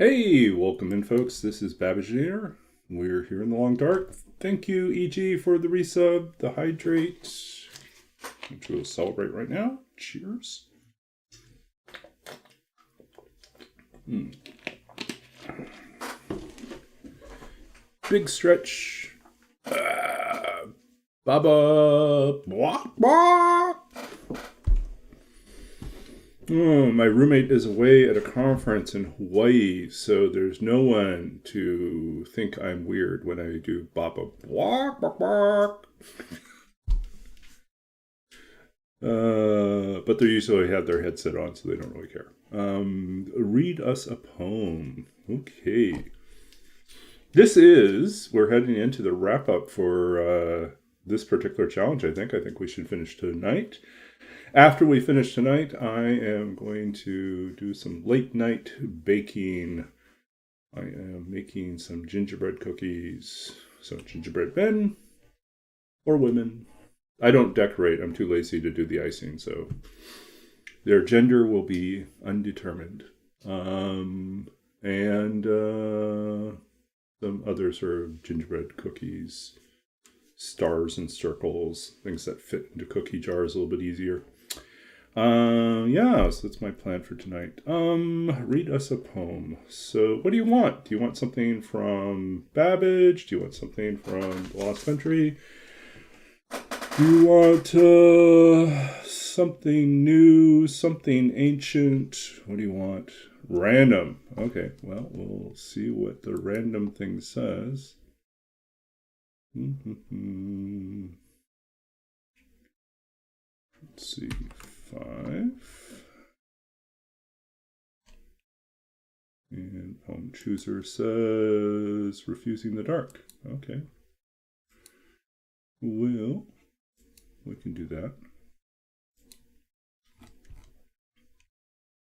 Hey, welcome in, folks. This is Babbage here. We're here in the long dark. Thank you, EG, for the resub, the hydrate, which we'll celebrate right now. Cheers. Big stretch. Baba. Bwah, bwah. Oh, my roommate is away at a conference in Hawaii, so there's no one to think I'm weird when I do baba bwah, bwah, bwah. But they usually have their headset on, so they don't really care. Read us a poem. Okay. We're heading into the wrap up for this particular challenge, I think. I think we should finish tonight. After we finish tonight, I am going to do some late night baking. I am making some gingerbread cookies. So gingerbread men or women. I don't decorate. I'm too lazy to do the icing, so their gender will be undetermined. And some other sort of gingerbread cookies, stars and circles, things that fit into cookie jars a little bit easier. So that's my plan for tonight. Read us a poem. So what do you want? Do you want something from Babbage? Do you want something from The Lost Country? Do you want something new, something ancient? What do you want? Random. Okay, well, we'll see what the random thing says. Let's see. 5. And poem chooser says refusing the dark. Okay. Well, we can do that.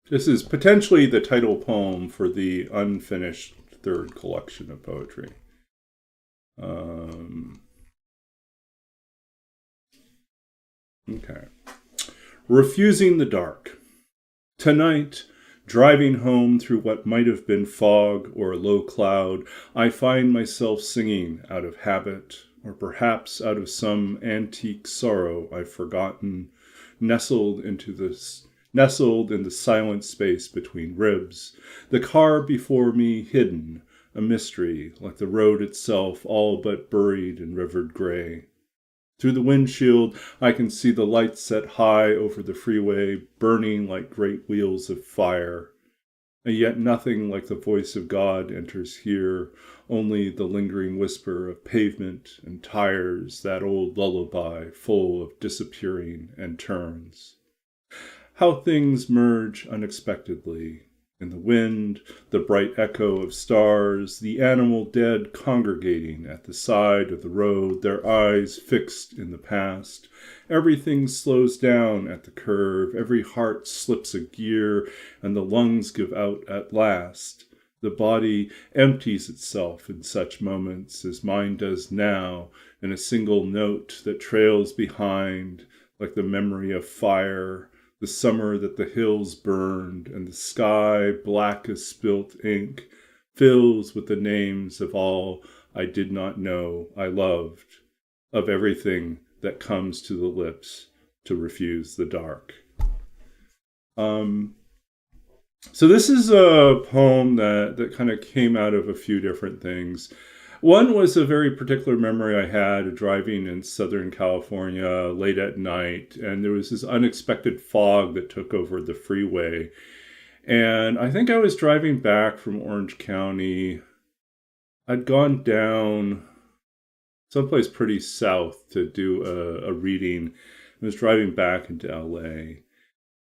This is potentially the title poem for the unfinished third collection of poetry. Okay. Refusing the dark. Tonight, driving home through what might have been fog or a low cloud, I find myself singing out of habit, or perhaps out of some antique sorrow I've forgotten, nestled in the silent space between ribs, the car before me hidden, a mystery, like the road itself all but buried in rivered gray. Through the windshield, I can see the lights set high over the freeway, burning like great wheels of fire. And yet nothing like the voice of God enters here, only the lingering whisper of pavement and tires, that old lullaby full of disappearing and turns. How things merge unexpectedly. In the wind, the bright echo of stars, the animal dead congregating at the side of the road, their eyes fixed in the past. Everything slows down at the curve, every heart slips a gear, and the lungs give out at last. The body empties itself in such moments as mine does now, in a single note that trails behind, like the memory of fire, the summer that the hills burned, and the sky, black as spilt ink, fills with the names of all I did not know I loved, of everything that comes to the lips to refuse the dark. So this is a poem that kind of came out of a few different things. One was a very particular memory I had driving in Southern California late at night, and there was this unexpected fog that took over the freeway. And I think I was driving back from Orange County. I'd gone down someplace pretty south to do a reading. I was driving back into LA.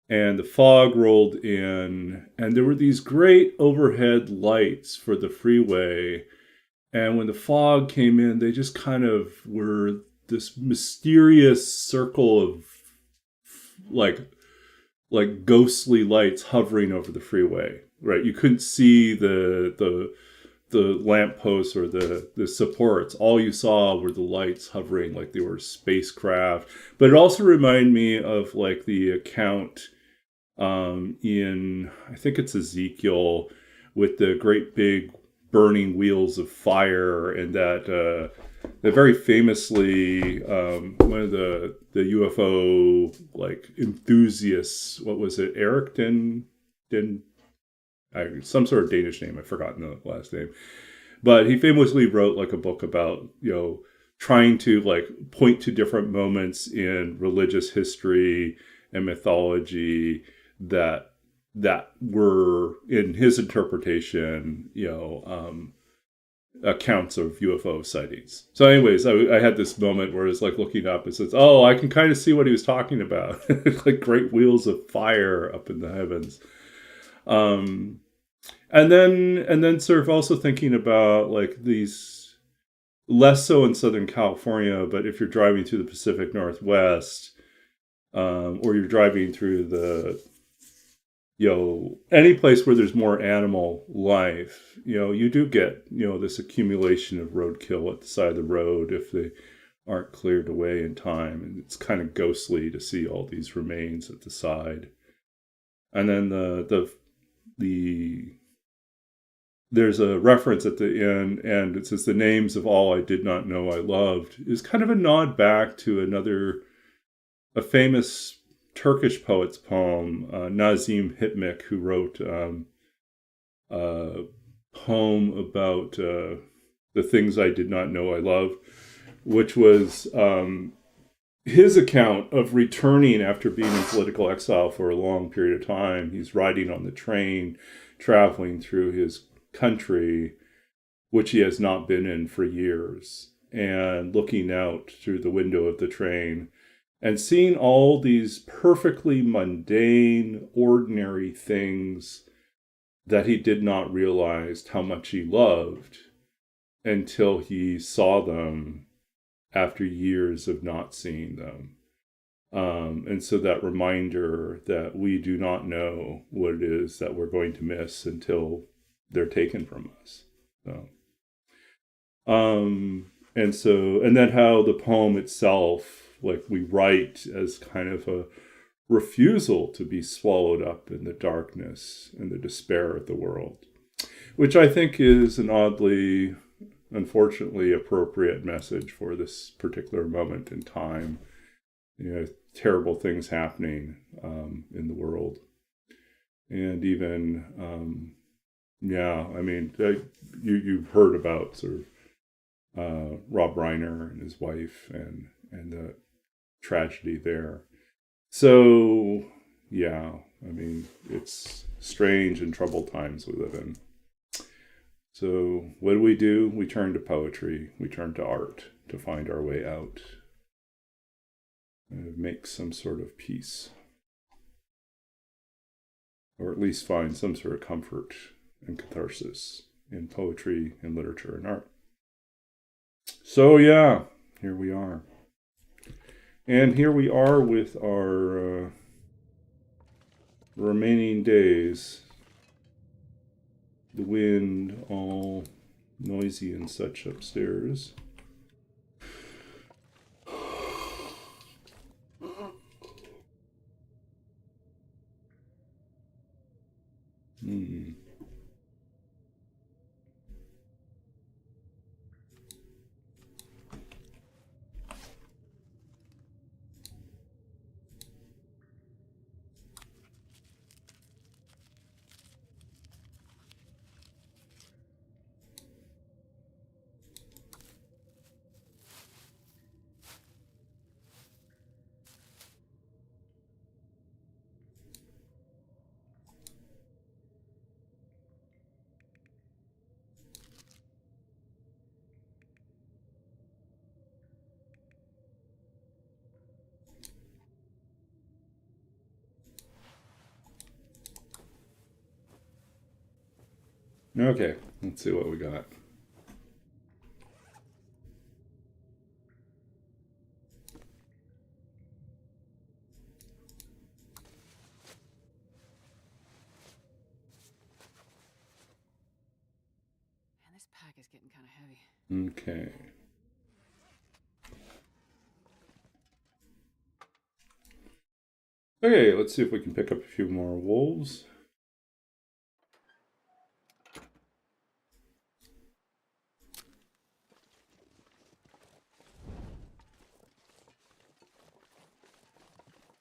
And the fog rolled in, and there were these great overhead lights for the freeway. And when the fog came in, they just kind of were this mysterious circle of like ghostly lights hovering over the freeway, right? You couldn't see the lampposts or the supports. All you saw were the lights hovering like they were spacecraft. But it also reminded me of like the account in, I think it's Ezekiel, with the great big burning wheels of fire, and that very famously one of the UFO like enthusiasts, what was it, Eric some sort of Danish name, I've forgotten the last name, but he famously wrote like a book about, trying to like point to different moments in religious history and mythology that were, in his interpretation, accounts of UFO sightings. So anyways, I had this moment where it's like looking up, it says, oh, I can kind of see what he was talking about. Like great wheels of fire up in the heavens. And then sort of also thinking about like these, less so in Southern California, but if you're driving through the Pacific Northwest, or you're driving through the, any place where there's more animal life, you do get, this accumulation of roadkill at the side of the road if they aren't cleared away in time. And it's kind of ghostly to see all these remains at the side. And then there's a reference at the end, and it says, the names of all I did not know I loved, is kind of a nod back to a famous Turkish poet's poem, Nazim Hikmet, who wrote a poem about the things I did not know I loved, which was his account of returning after being in political exile for a long period of time. He's riding on the train, traveling through his country, which he has not been in for years, and looking out through the window of the train and seeing all these perfectly mundane, ordinary things that he did not realize how much he loved until he saw them after years of not seeing them. And so that reminder that we do not know what it is that we're going to miss until they're taken from us. And then how the poem itself, like we write as kind of a refusal to be swallowed up in the darkness and the despair of the world, which I think is an oddly, unfortunately, appropriate message for this particular moment in time. Terrible things happening in the world. And even, you've heard about sort of Rob Reiner and his wife and the tragedy there. So, it's strange and troubled times we live in. So what do? We turn to poetry. We turn to art to find our way out and make some sort of peace. Or at least find some sort of comfort and catharsis in poetry and literature and art. So here we are. And here we are with our remaining days. The wind all noisy and such upstairs. Okay, let's see what we got. Man, this pack is getting kind of heavy. Okay. Okay, let's see if we can pick up a few more wolves.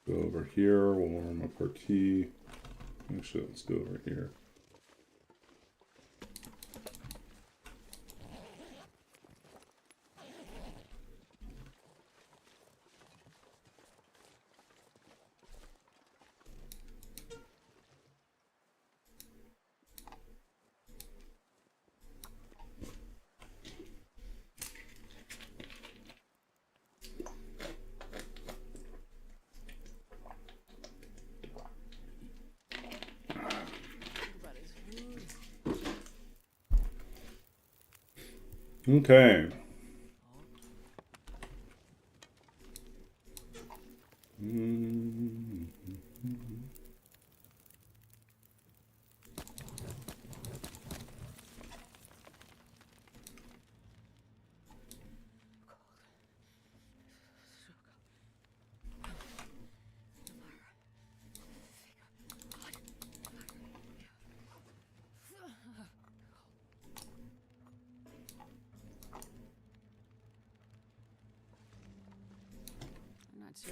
Go over here, we'll warm up our tea. Actually, let's go over here. Okay.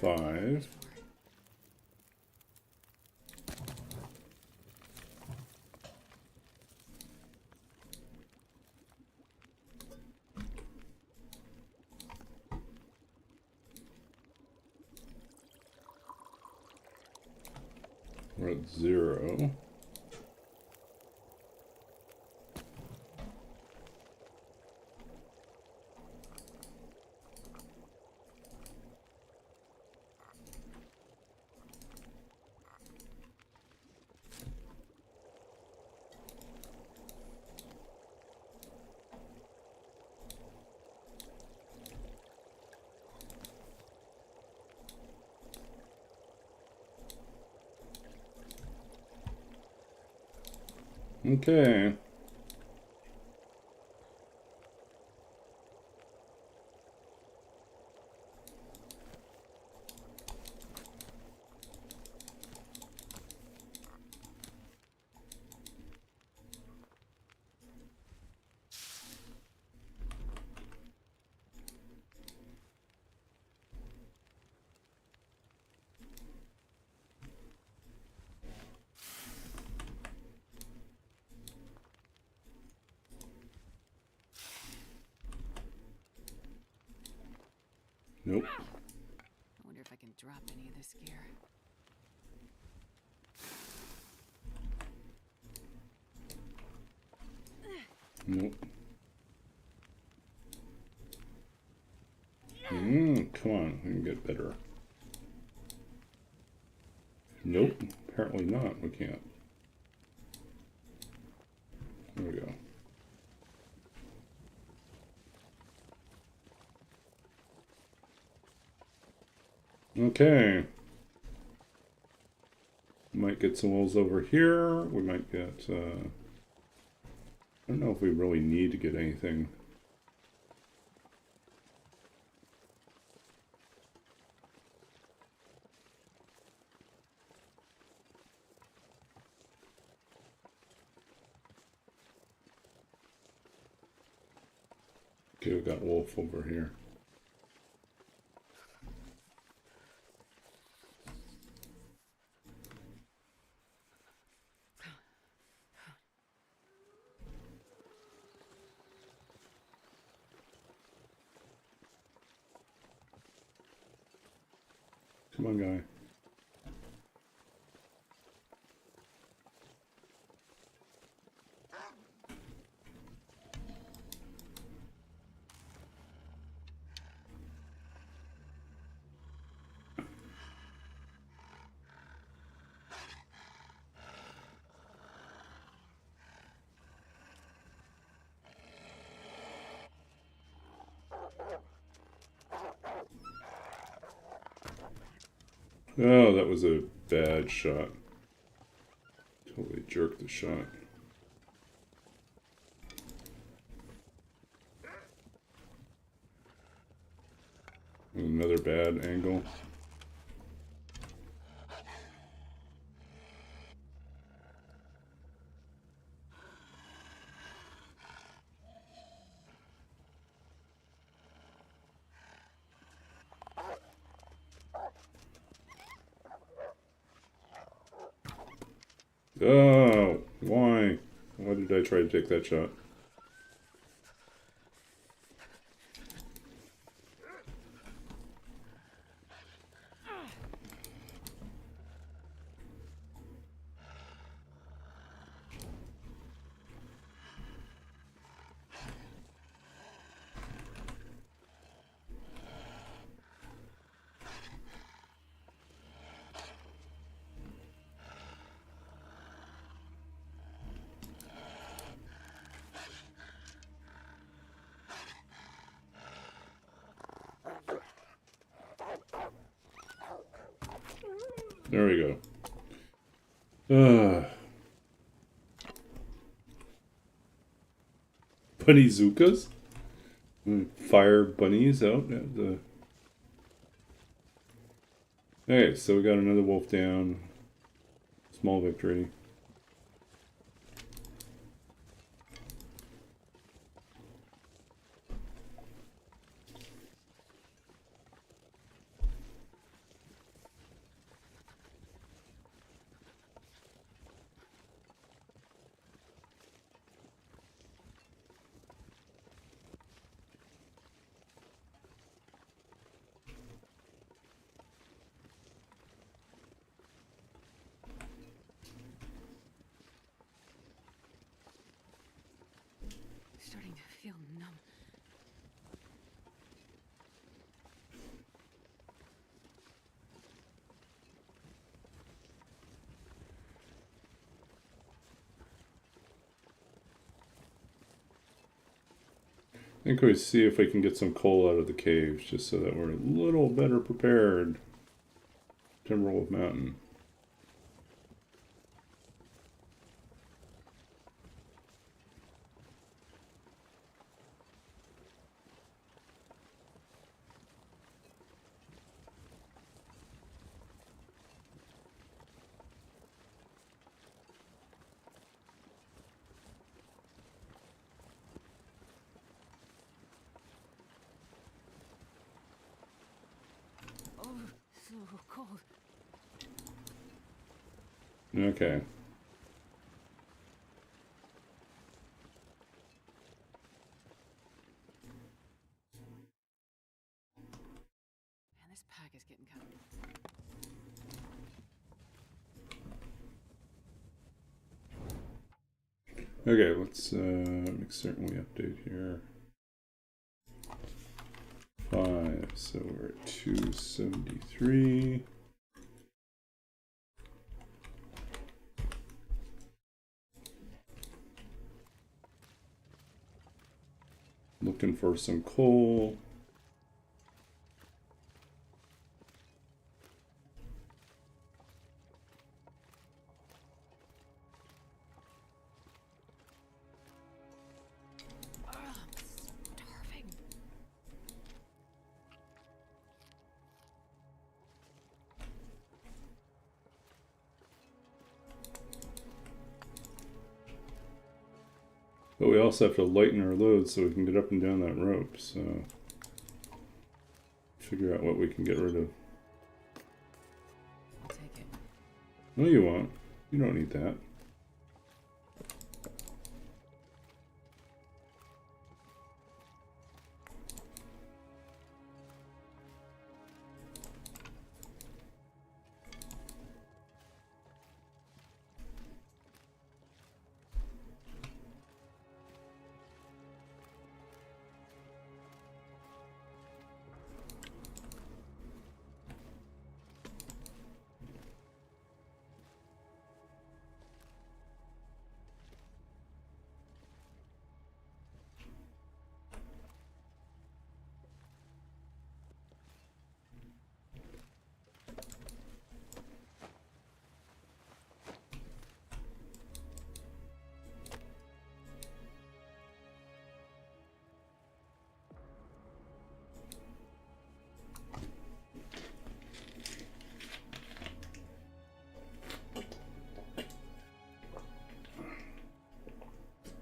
Five. We're at 0. Okay. Nope. I wonder if I can drop any of this gear. Nope. Come on, we can get better. Nope, apparently not. We can't. There we go. Okay. Might get some wolves over here. We might get, I don't know if we really need to get anything. Okay, we got wolf over here. Come on, guy. Oh, that was a bad shot. Totally jerked the shot. Another bad angle. Oh, why? Why did I try to take that shot? There we go. Bunnyzookas? Fire bunnies out at the... Okay, so we got another wolf down. Small victory. Starting to feel numb. I think we see if we can get some coal out of the caves, just so that we're a little better prepared. Timberwolf Mountain. Oh, so cold. Okay. Man, this pack is getting kind of... Okay, let's make certain we update here. 5, so we're at 273. Looking for some coal. I'm starving. But we also have to lighten our load so we can get up and down that rope, so figure out what we can get rid of. I'll take it. No, you won't. You don't need that.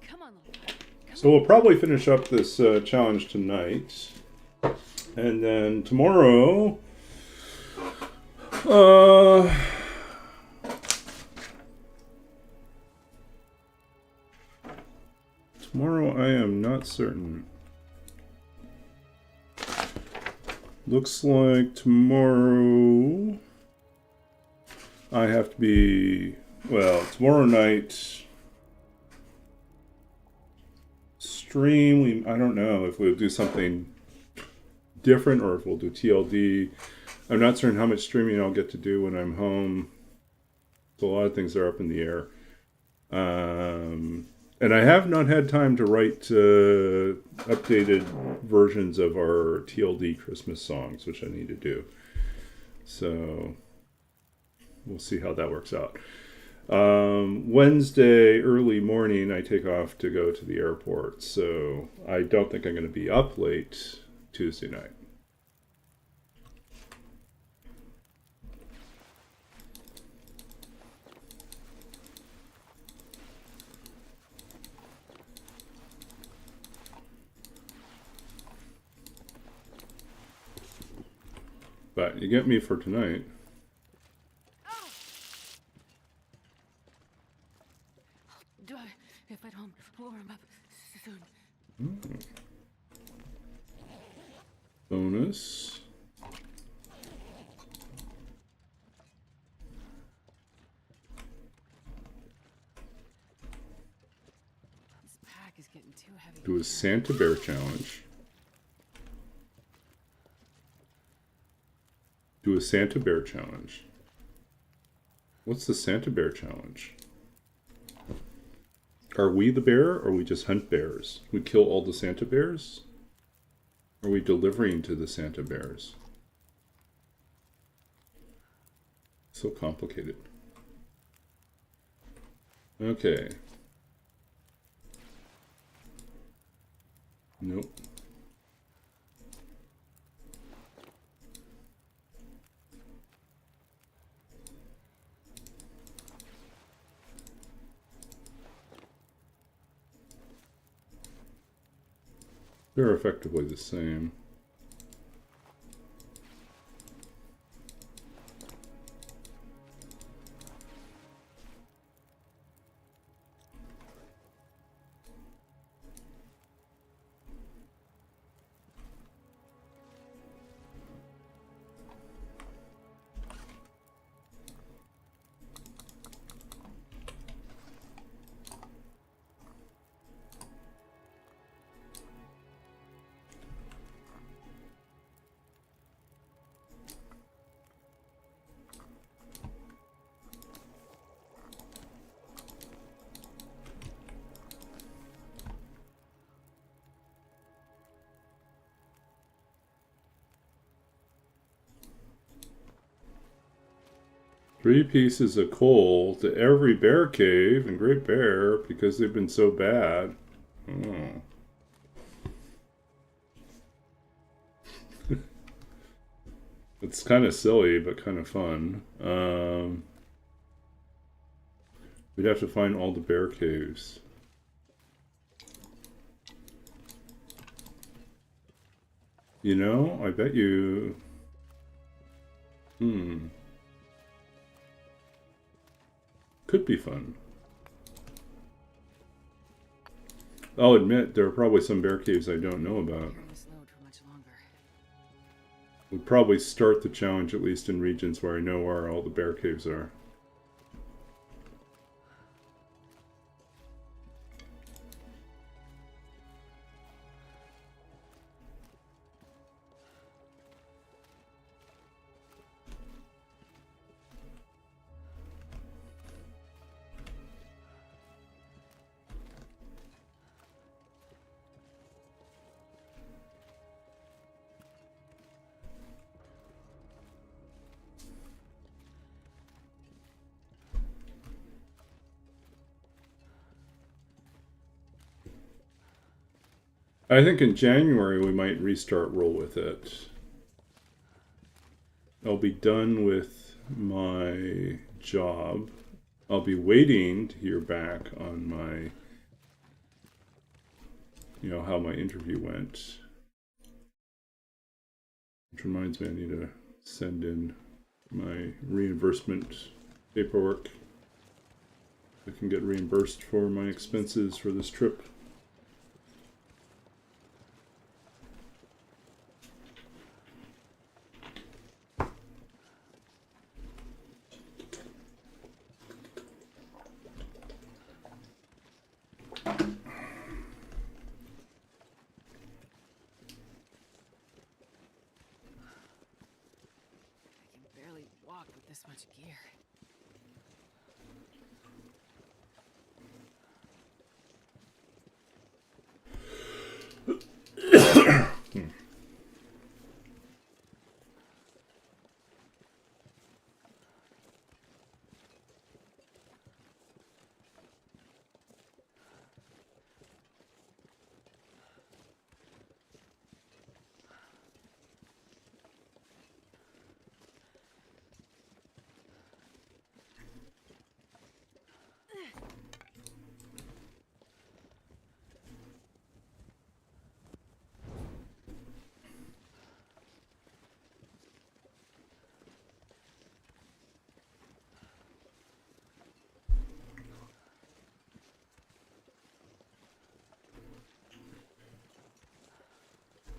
Come on, little guy. So we'll probably finish up this challenge tonight. And then tomorrow... Tomorrow I am not certain. Looks like tomorrow I have to be, well, tomorrow night stream, I don't know if we'll do something different or if we'll do TLD. I'm not certain how much streaming I'll get to do when I'm home. So a lot of things are up in the air. And I have not had time to write updated versions of our TLD Christmas songs, which I need to do. So we'll see how that works out. Wednesday early morning, I take off to go to the airport. So I don't think I'm going to be up late Tuesday night. But you get me for tonight. Do I, if at home, warm up soon. Bonus. This pack is getting too heavy. Do a Santa Bear challenge. Do a Santa Bear challenge. What's the Santa Bear challenge? Are we the bear or we just hunt bears? We kill all the Santa bears? Are we delivering to the Santa bears? So complicated. Okay. Nope. They're effectively the same. Three pieces of coal to every bear cave and Great Bear because they've been so bad. Oh. It's kind of silly, but kind of fun. We'd have to find all the bear caves. You know, I bet you... Could be fun. I'll admit, there are probably some bear caves I don't know about. We'd probably start the challenge at least in regions where I know where all the bear caves are. I think in January we might restart Roll With It. I'll be done with my job. I'll be waiting to hear back on my, how my interview went. Which reminds me I need to send in my reimbursement paperwork. I can get reimbursed for my expenses for this trip. much gear.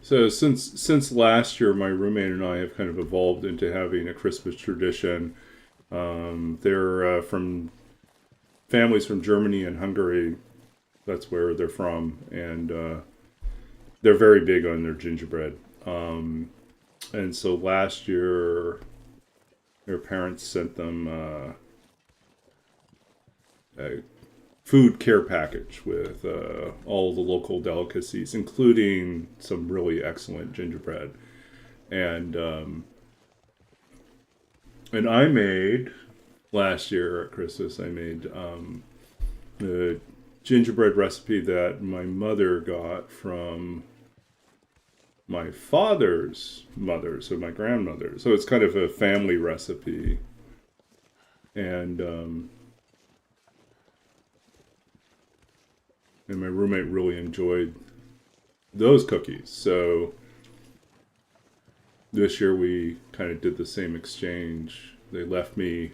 So since last year, my roommate and I have kind of evolved into having a Christmas tradition. They're from families from Germany and Hungary. That's where they're from, and they're very big on their gingerbread. And so last year, their parents sent them a food care package with all the local delicacies, including some really excellent gingerbread. And I made last year at Christmas. I made the gingerbread recipe that my mother got from my father's mother, so my grandmother. So it's kind of a family recipe, and my roommate really enjoyed those cookies. So this year we kind of did the same exchange. They left me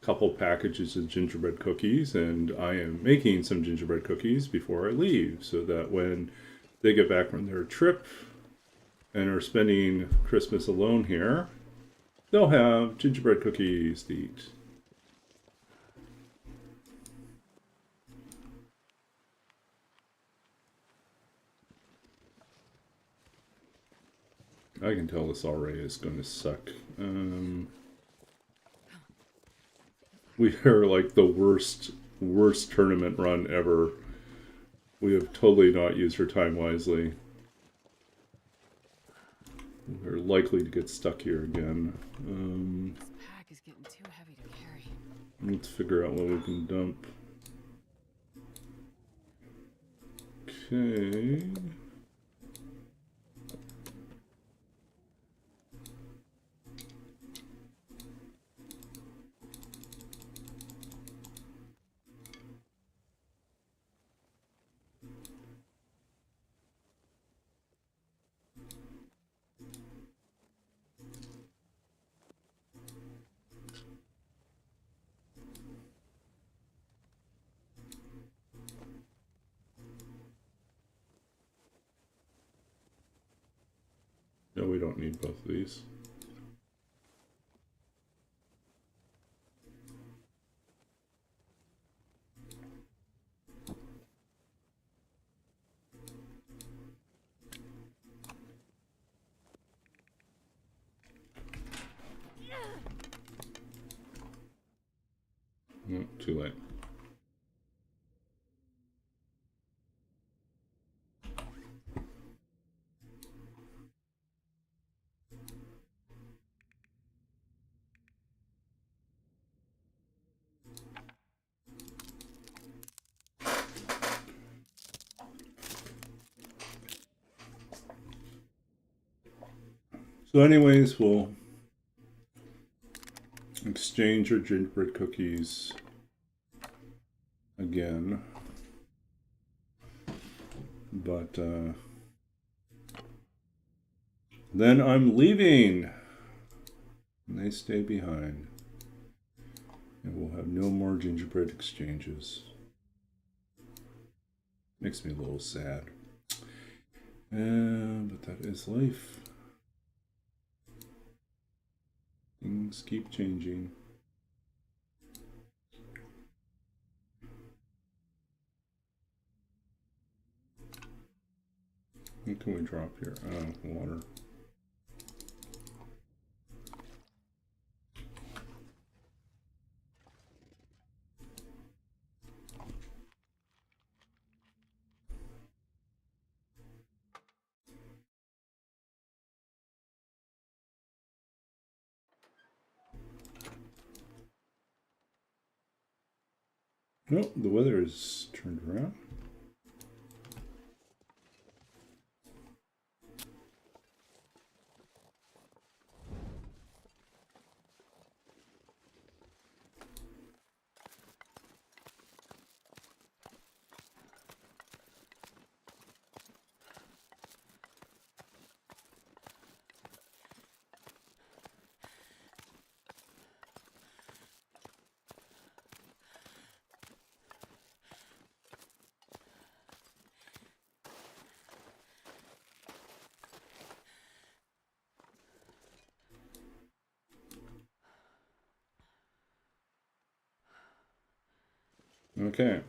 a couple packages of gingerbread cookies, and I am making some gingerbread cookies before I leave, so that when they get back from their trip and are spending Christmas alone here, they'll have gingerbread cookies to eat. I can tell this already is going to suck. We are like the worst tournament run ever. We have totally not used our time wisely. We're likely to get stuck here again. This pack is getting too heavy to carry. Let's figure out what we can dump. Okay. No, we don't need both of these. Oh, too late. So anyways, we'll exchange our gingerbread cookies again. But then I'm leaving. And they stay behind. And we'll have no more gingerbread exchanges. Makes me a little sad. But that is life. Things keep changing. What can we drop here? Oh, water. Oh, the weather is turned around. Okay.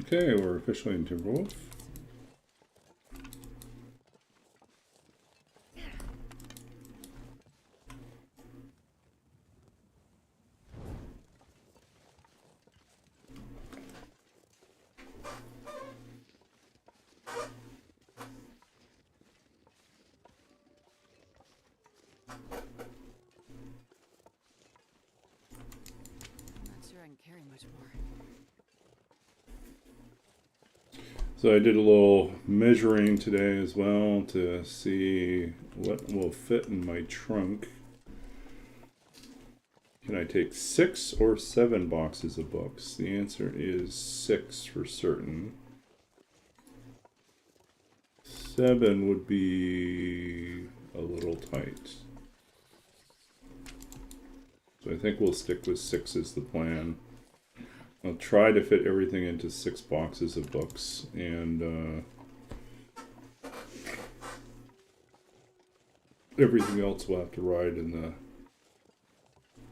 Okay, we're officially in Timberwolf. I'm not sure I can carry much more. So I did a little measuring today as well to see what will fit in my trunk. Can I take 6 or 7 boxes of books? The answer is 6 for certain. 7 would be a little tight. So I think we'll stick with 6 as the plan. I'll try to fit everything into 6 boxes of books, and everything else will have to ride in the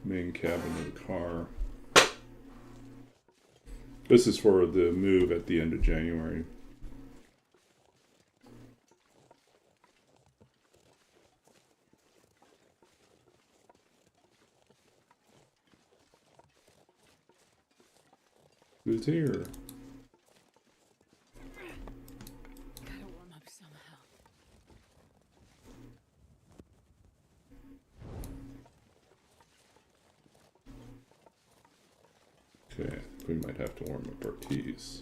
main cabin of the car. This is for the move at the end of January. Who's here? Gotta warm up somehow. Okay, we might have to warm up our teas.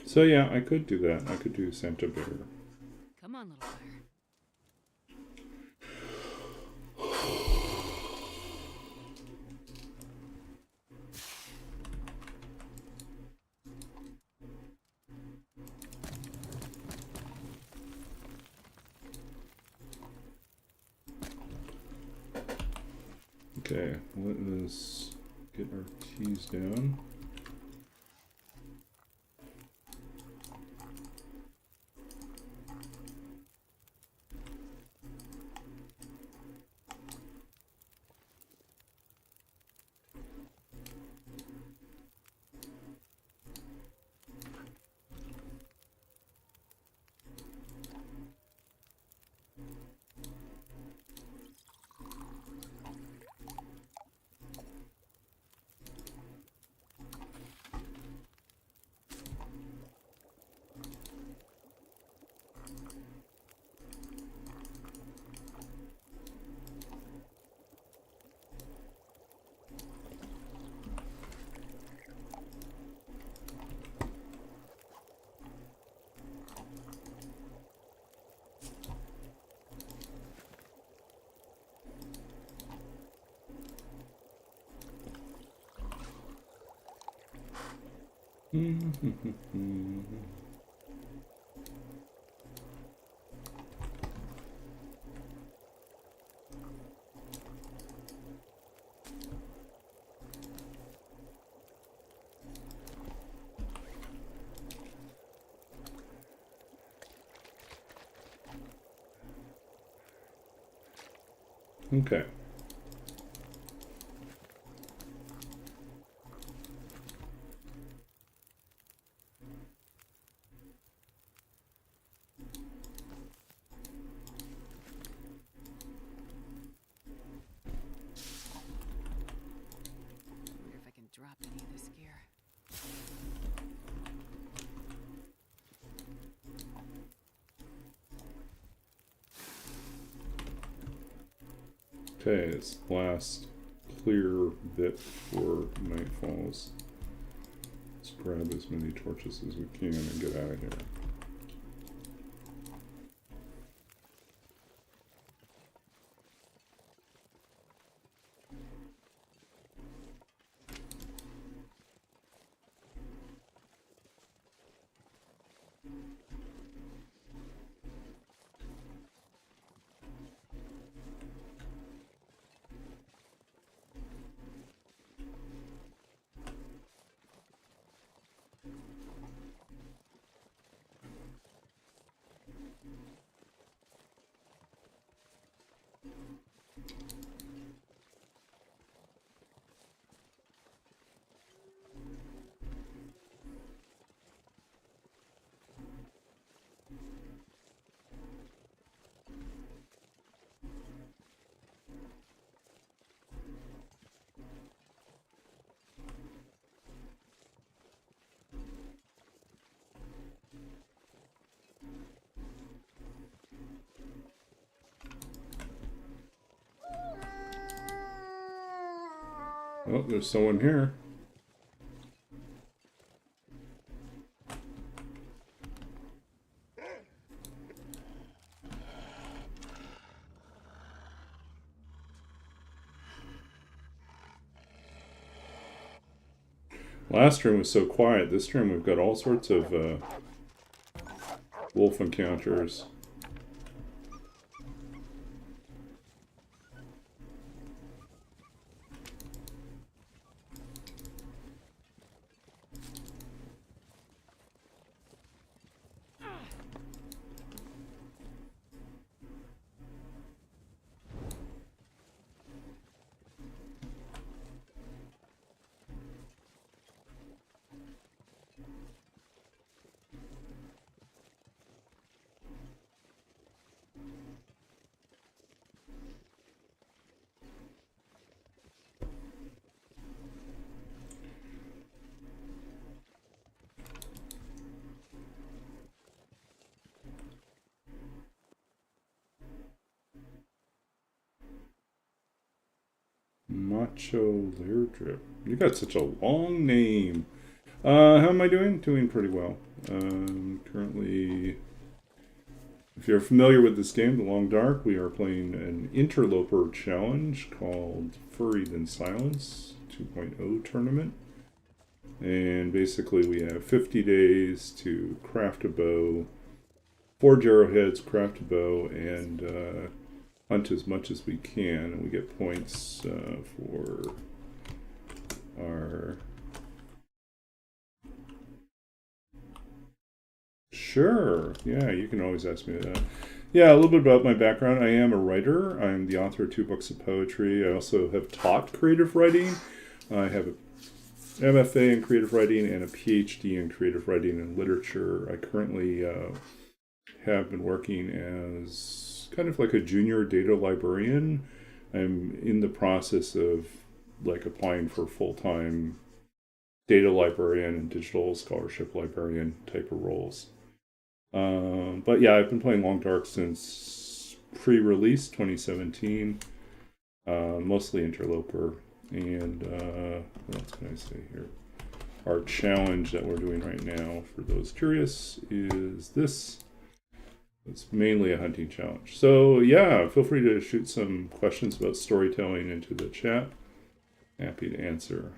So yeah, I could do that. I could do Santa Bear. Come on, little fire. Okay, let us get our teas down. Okay. I wonder if I can drop any of this gear. Okay, it's the last clear bit before night falls. Let's grab as many torches as we can and get out of here. Oh, there's someone here. Last room was so quiet. This room we've got all sorts of wolf encounters. Macho Lair Drip. You got such a long name. How am I doing? Doing pretty well. Currently, if you're familiar with this game, The Long Dark, we are playing an Interloper challenge called Furry Then Silence 2.0 tournament. And basically we have 50 days to craft a bow, forge arrowheads, craft a bow, and hunt as much as we can. And we get points for our... Sure. Yeah, you can always ask me that. Yeah, a little bit about my background. I am a writer. I'm the author of 2 books of poetry. I also have taught creative writing. I have a MFA in creative writing and a PhD in creative writing and literature. I currently have been working as kind of like a junior data librarian. I'm in the process of like applying for full-time data librarian and digital scholarship librarian type of roles. But yeah, I've been playing Long Dark since pre-release 2017, mostly Interloper. And what else can I say here? Our challenge that we're doing right now, for those curious, is this. It's mainly a hunting challenge. So yeah, feel free to shoot some questions about storytelling into the chat. Happy to answer.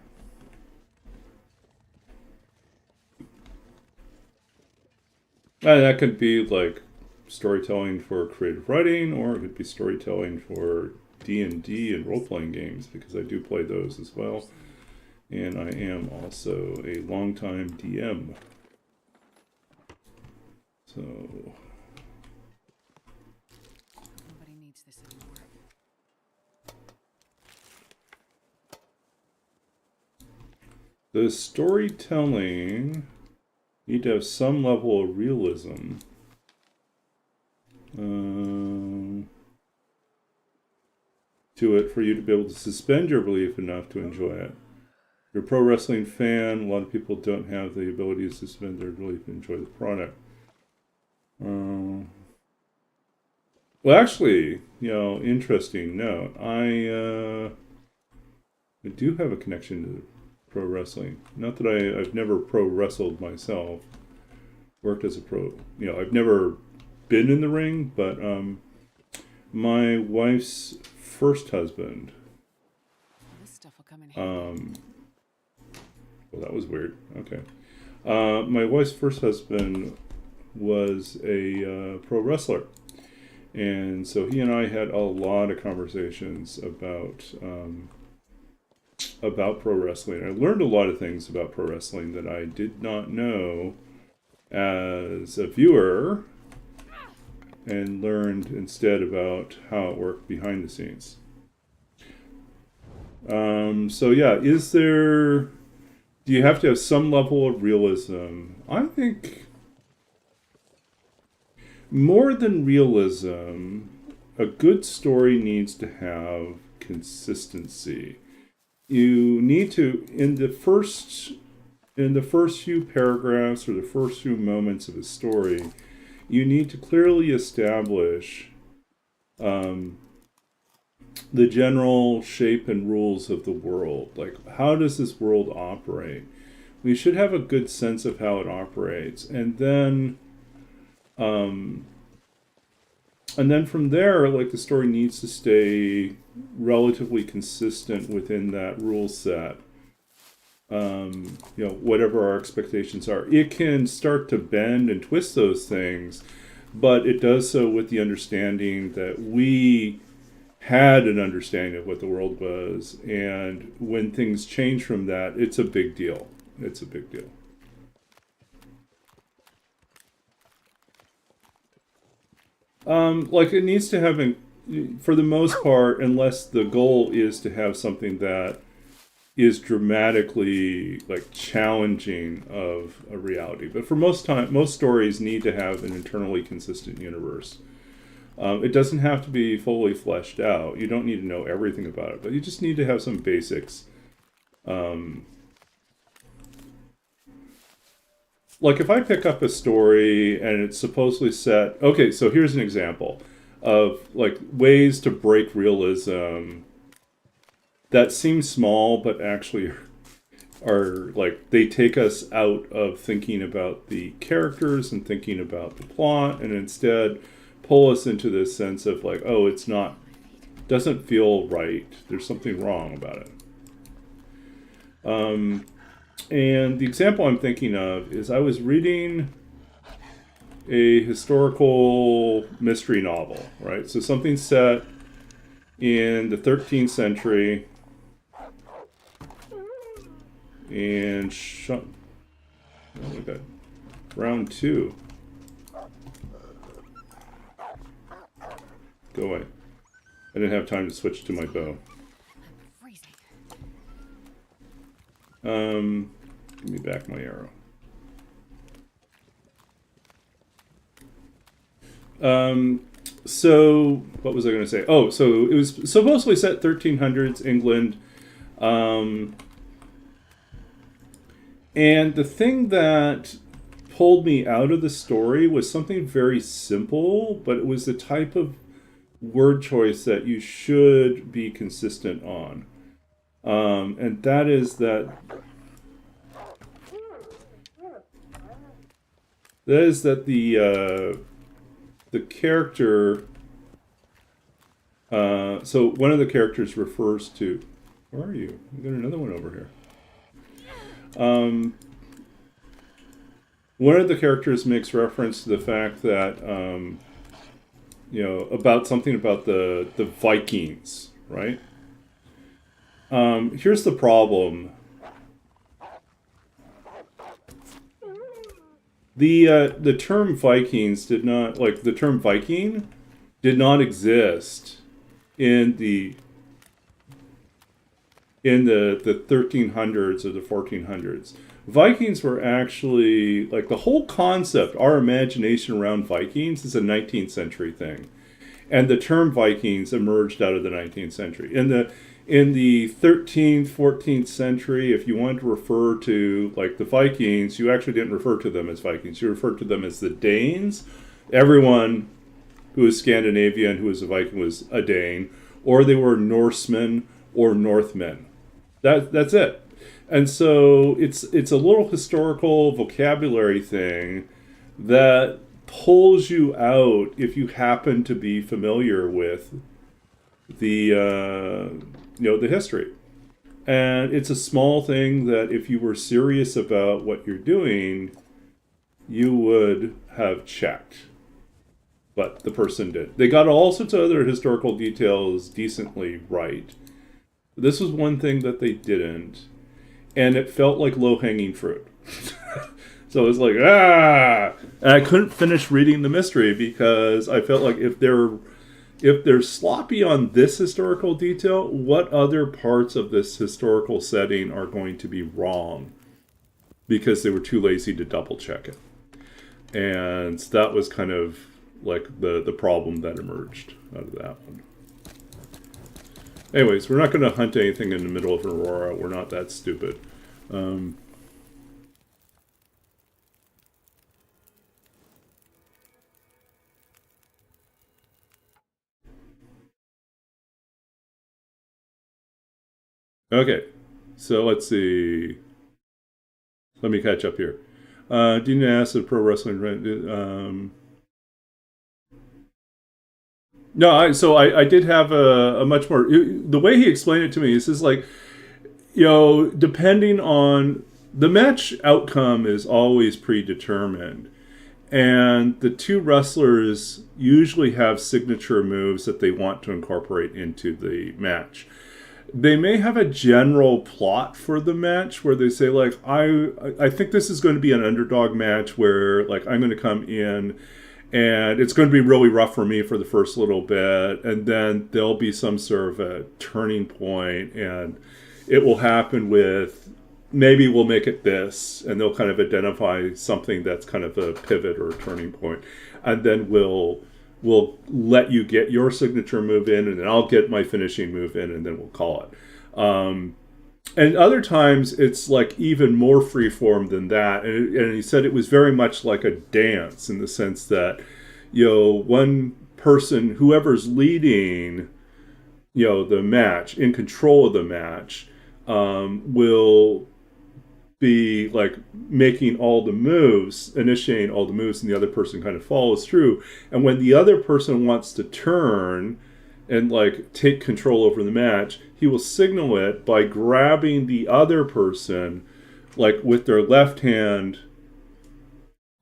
And that could be like storytelling for creative writing, or it could be storytelling for D&D and role-playing games, because I do play those as well. And I am also a longtime DM. So Nobody needs this anymore. the storytelling need to have some level of realism. To it for you to be able to suspend your belief enough to enjoy it. If you're a pro wrestling fan, a lot of people don't have the ability to suspend their belief and enjoy the product. Well, actually, interesting note. I do have a connection to pro wrestling. Not that I've never pro wrestled myself. Worked as a pro. I've never been in the ring, but my wife's first husband. This stuff will come in handy. Well, that was weird. Okay. My wife's first husband was a pro wrestler. And so he and I had a lot of conversations about pro wrestling. I learned a lot of things about pro wrestling that I did not know as a viewer, and learned instead about how it worked behind the scenes. So yeah, do you have to have some level of realism? I think more than realism, a good story needs to have consistency. You need to, in the first few paragraphs or the first few moments of a story, you need to clearly establish the general shape and rules of the world. Like, how does this world operate? We should have a good sense of how it operates, and then from there, like, the story needs to stay relatively consistent within that rule set. Whatever our expectations are. It can start to bend and twist those things, but it does so with the understanding that we had an understanding of what the world was, and when things change from that, it's a big deal. It's a big deal. It needs to have, for the most part, unless the goal is to have something that is dramatically challenging of a reality. But for most stories need to have an internally consistent universe. It doesn't have to be fully fleshed out. You don't need to know everything about it, but you just need to have some basics. If I pick up a story and it's supposedly set... Okay, so here's an example of ways to break realism that seem small, but actually are they take us out of thinking about the characters and thinking about the plot, and instead pull us into this sense of doesn't feel right. There's something wrong about it. And the example I'm thinking of is I was reading a historical mystery novel, right? So something set in the 13th century, and we got round 2. Go away. I didn't have time to switch to my bow. Give me back my arrow. So what was I going to say? Oh, so it was supposedly set 1300s England. And the thing that pulled me out of the story was something very simple, but it was the type of word choice that you should be consistent on. And that is that the character, so one of the characters refers to... Where are you? We got another one over here. One of the characters makes reference to the fact that about something about the Vikings, right? Here's the problem. The term Vikings did not, like, the term Viking did not exist in the 1300s or the 1400s. Vikings were actually, like, the whole concept, our imagination around Vikings is a 19th century thing. And the term Vikings emerged out of the 19th century. In the 13th, 14th century, if you wanted to refer to, like, the Vikings, you actually didn't refer to them as Vikings. You referred to them as the Danes. Everyone who was Scandinavian, who was a Viking, was a Dane. Or they were Norsemen or Northmen. That's it. And so it's a little historical vocabulary thing that pulls you out if you happen to be familiar with the the history. And it's a small thing that if you were serious about what you're doing, you would have checked. But the person did. They got all sorts of other historical details decently right. This was one thing that they didn't. And it felt like low-hanging fruit. So it was like, ah! And I couldn't finish reading the mystery because I felt like if they're sloppy on this historical detail, what other parts of this historical setting are going to be wrong? Because they were too lazy to double-check it. And that was kind of like the problem that emerged out of that one. Anyways, we're not going to hunt anything in the middle of Aurora. We're not that stupid. Okay, so let's see. Let me catch up here. Dean asked the pro wrestling. No, I did have a much more. The way he explained it to me is like, depending on the match outcome is always predetermined. And the two wrestlers usually have signature moves that they want to incorporate into the match. They may have a general plot for the match where they say, like, I think this is going to be an underdog match where, like, I'm going to come in and it's going to be really rough for me for the first little bit, and then there'll be some sort of a turning point, and it will happen with, maybe we'll make it this, and they'll kind of identify something that's kind of a pivot or a turning point, and then we'll let you get your signature move in, and then I'll get my finishing move in, and then we'll call it. And other times it's like even more freeform than that. And he said it was very much like a dance in the sense that, one person, whoever's leading, the match, in control of the match, will be like making all the moves, initiating all the moves, and the other person kind of follows through. And when the other person wants to turn and like take control over the match, he will signal it by grabbing the other person like with their left hand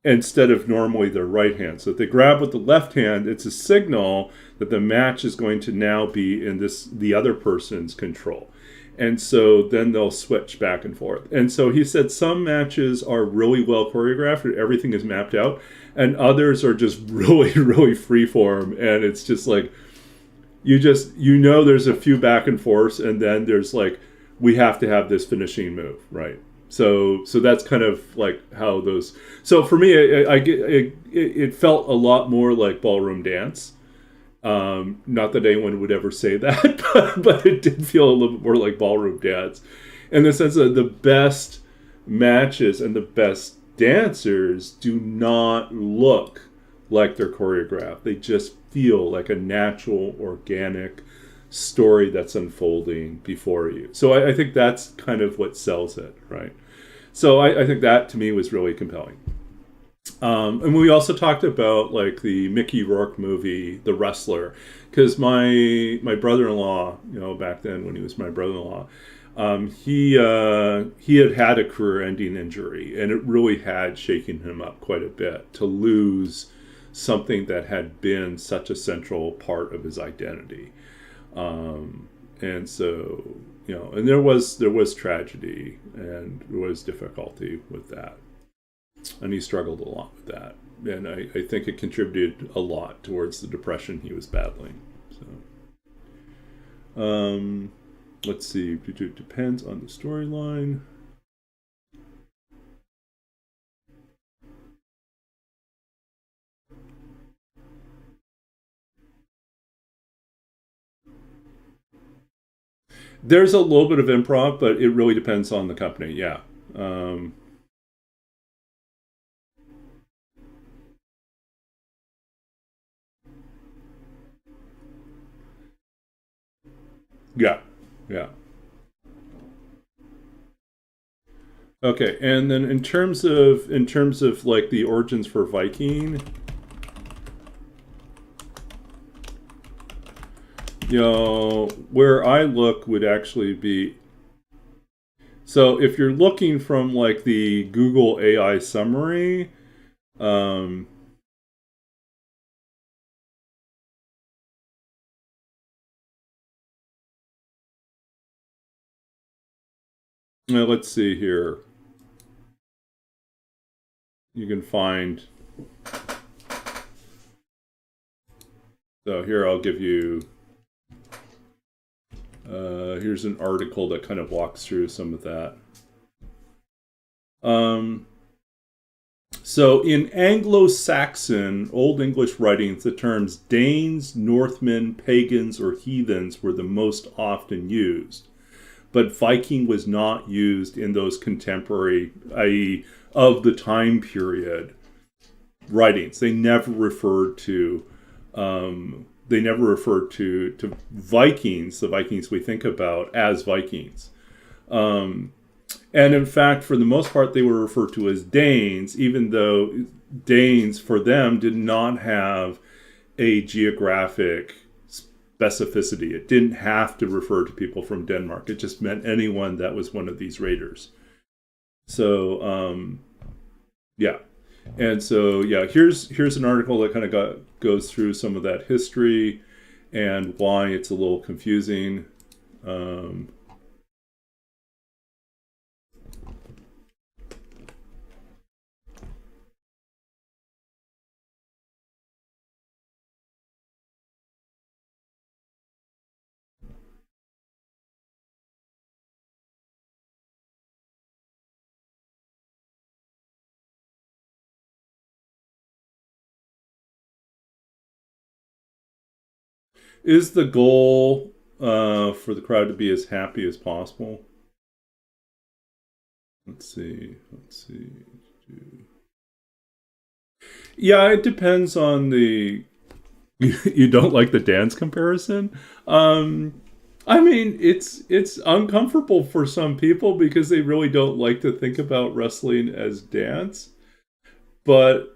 instead of normally their right hand. So if they grab with the left hand, it's a signal that the match is going to now be in the other person's control. And so then they'll switch back and forth. And so he said some matches are really well choreographed and everything is mapped out, and others are just really, really freeform. And it's just like, there's a few back and forths, and then there's like, we have to have this finishing move, right? So that's kind of like how those. So for me, it felt a lot more like ballroom dance. Not that anyone would ever say that, but it did feel a little bit more like ballroom dance, in the sense that the best matches and the best dancers do not look like they're choreographed. They just feel like a natural, organic story that's unfolding before you. So I think that's kind of what sells it, right? So I think that to me was really compelling. And we also talked about like the Mickey Rourke movie, The Wrestler, because my brother-in-law, back then when he was my brother-in-law, He had had a career-ending injury, and it really had shaken him up quite a bit to lose something that had been such a central part of his identity. And so, and there was tragedy and there was difficulty with that, and he struggled a lot with that, and I think it contributed a lot towards the depression he was battling. So, let's see. It depends on the storyline. There's a little bit of improv, but it really depends on the company. Yeah. Yeah. Yeah. Okay, and then in terms of like the origins for Viking, where I look would actually be, so if you're looking from like the Google AI summary, um, let's see here. You can find. So here I'll give you. Here's an article that kind of walks through some of that. So in Anglo-Saxon, Old English writings, the terms Danes, Northmen, pagans, or heathens were the most often used. But Viking was not used in those contemporary, i.e., of the time period, writings. They never referred to Vikings, the Vikings we think about, as Vikings. And in fact, for the most part, they were referred to as Danes, even though Danes, for them, did not have a geographic specificity. It didn't have to refer to people from Denmark. It just meant anyone that was one of these raiders. So, yeah. And so, yeah, here's an article that kind of goes through some of that history and why it's a little confusing. Is the goal for the crowd to be as happy as possible? Let's see. Yeah, it depends on the. You don't like the dance comparison? I mean, it's uncomfortable for some people because they really don't like to think about wrestling as dance. But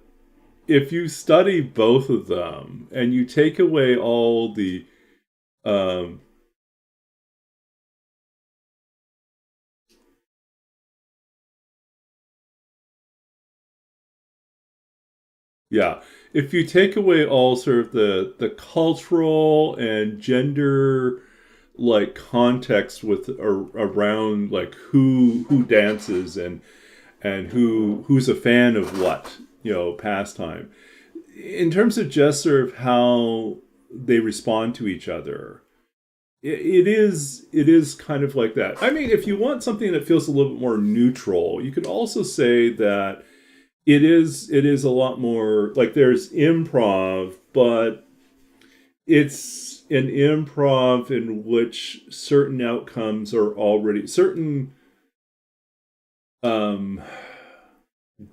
if you study both of them and you take away all the um, yeah, if you take away all sort of the cultural and gender like context with around like who dances and who's a fan of what, pastime, in terms of just sort of how they respond to each other, it is kind of like that. I mean, if you want something that feels a little bit more neutral, you could also say that it is a lot more like there's improv, but it's an improv in which certain outcomes are already certain um,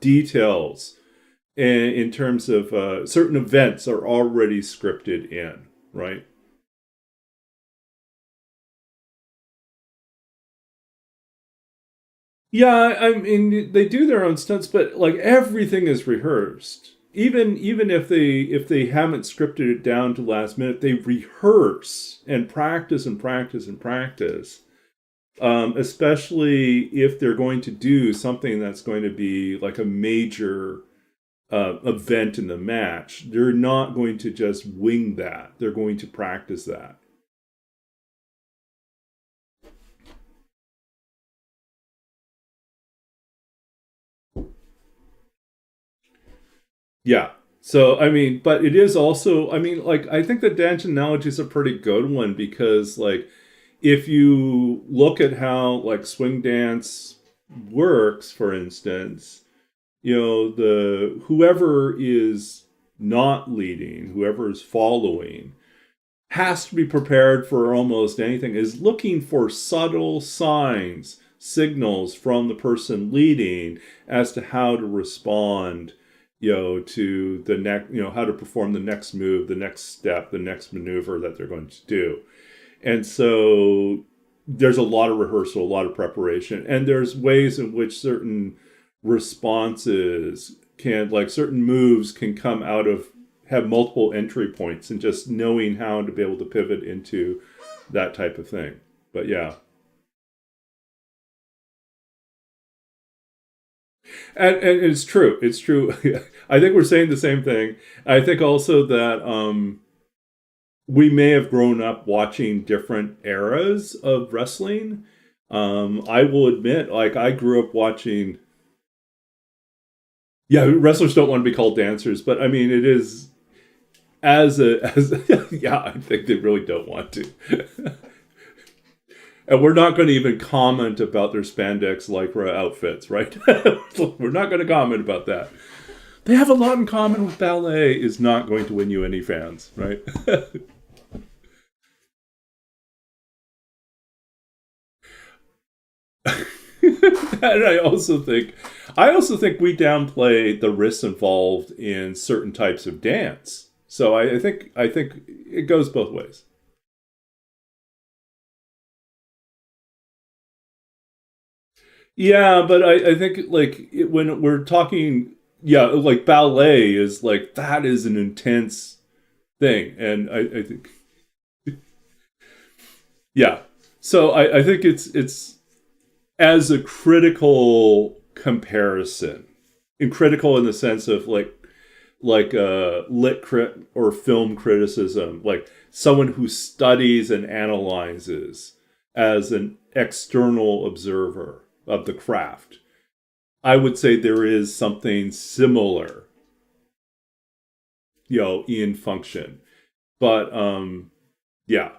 details in terms of certain events are already scripted in, right? Yeah, I mean they do their own stunts, but like everything is rehearsed. Even if they haven't scripted it down to last minute, they rehearse and practice and practice and practice especially if they're going to do something that's going to be like a major event in the match. They're not going to just wing that. They're going to practice that. Yeah. So, I mean, but it is also, I mean, like, I think the dance analogy is a pretty good one because, like, if you look at how, like, swing dance works, for instance, the whoever is not leading, whoever is following, has to be prepared for almost anything, is looking for subtle signs, signals from the person leading as to how to respond, to the next, how to perform the next move, the next step, the next maneuver that they're going to do. And so there's a lot of rehearsal, a lot of preparation, and there's ways in which certain responses can, like certain moves can come out of, have multiple entry points, and just knowing how to be able to pivot into that type of thing. But yeah. And it's true. It's true. I think we're saying the same thing. I think also that we may have grown up watching different eras of wrestling. I will admit, like, I grew up watching. Yeah, wrestlers don't want to be called dancers, but I mean, it is as yeah, I think they really don't want to. And we're not going to even comment about their spandex lycra outfits, right? We're not going to comment about that. They have a lot in common with ballet is not going to win you any fans, right? And I also think we downplay the risks involved in certain types of dance. So I think it goes both ways. Yeah, but I think like when we're talking, yeah, like ballet is like that is an intense thing, and I think yeah. So I think it's as a critical comparison, and critical in the sense of like lit crit or film criticism, like someone who studies and analyzes as an external observer of the craft. I would say there is something similar, in function. But yeah,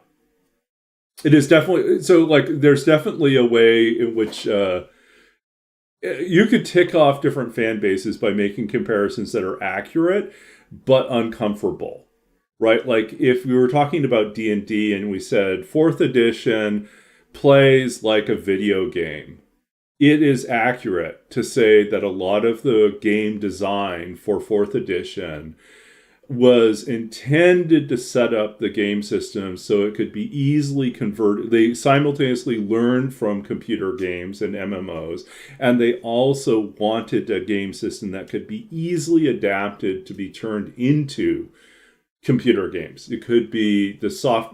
it is definitely so. Like, there's definitely a way in which you could tick off different fan bases by making comparisons that are accurate but uncomfortable, right? Like if we were talking about D&D and we said fourth edition plays like a video game, it is accurate to say that a lot of the game design for fourth edition was intended to set up the game system so it could be easily converted. They simultaneously learned from computer games and MMOs, and they also wanted a game system that could be easily adapted to be turned into computer games. It could be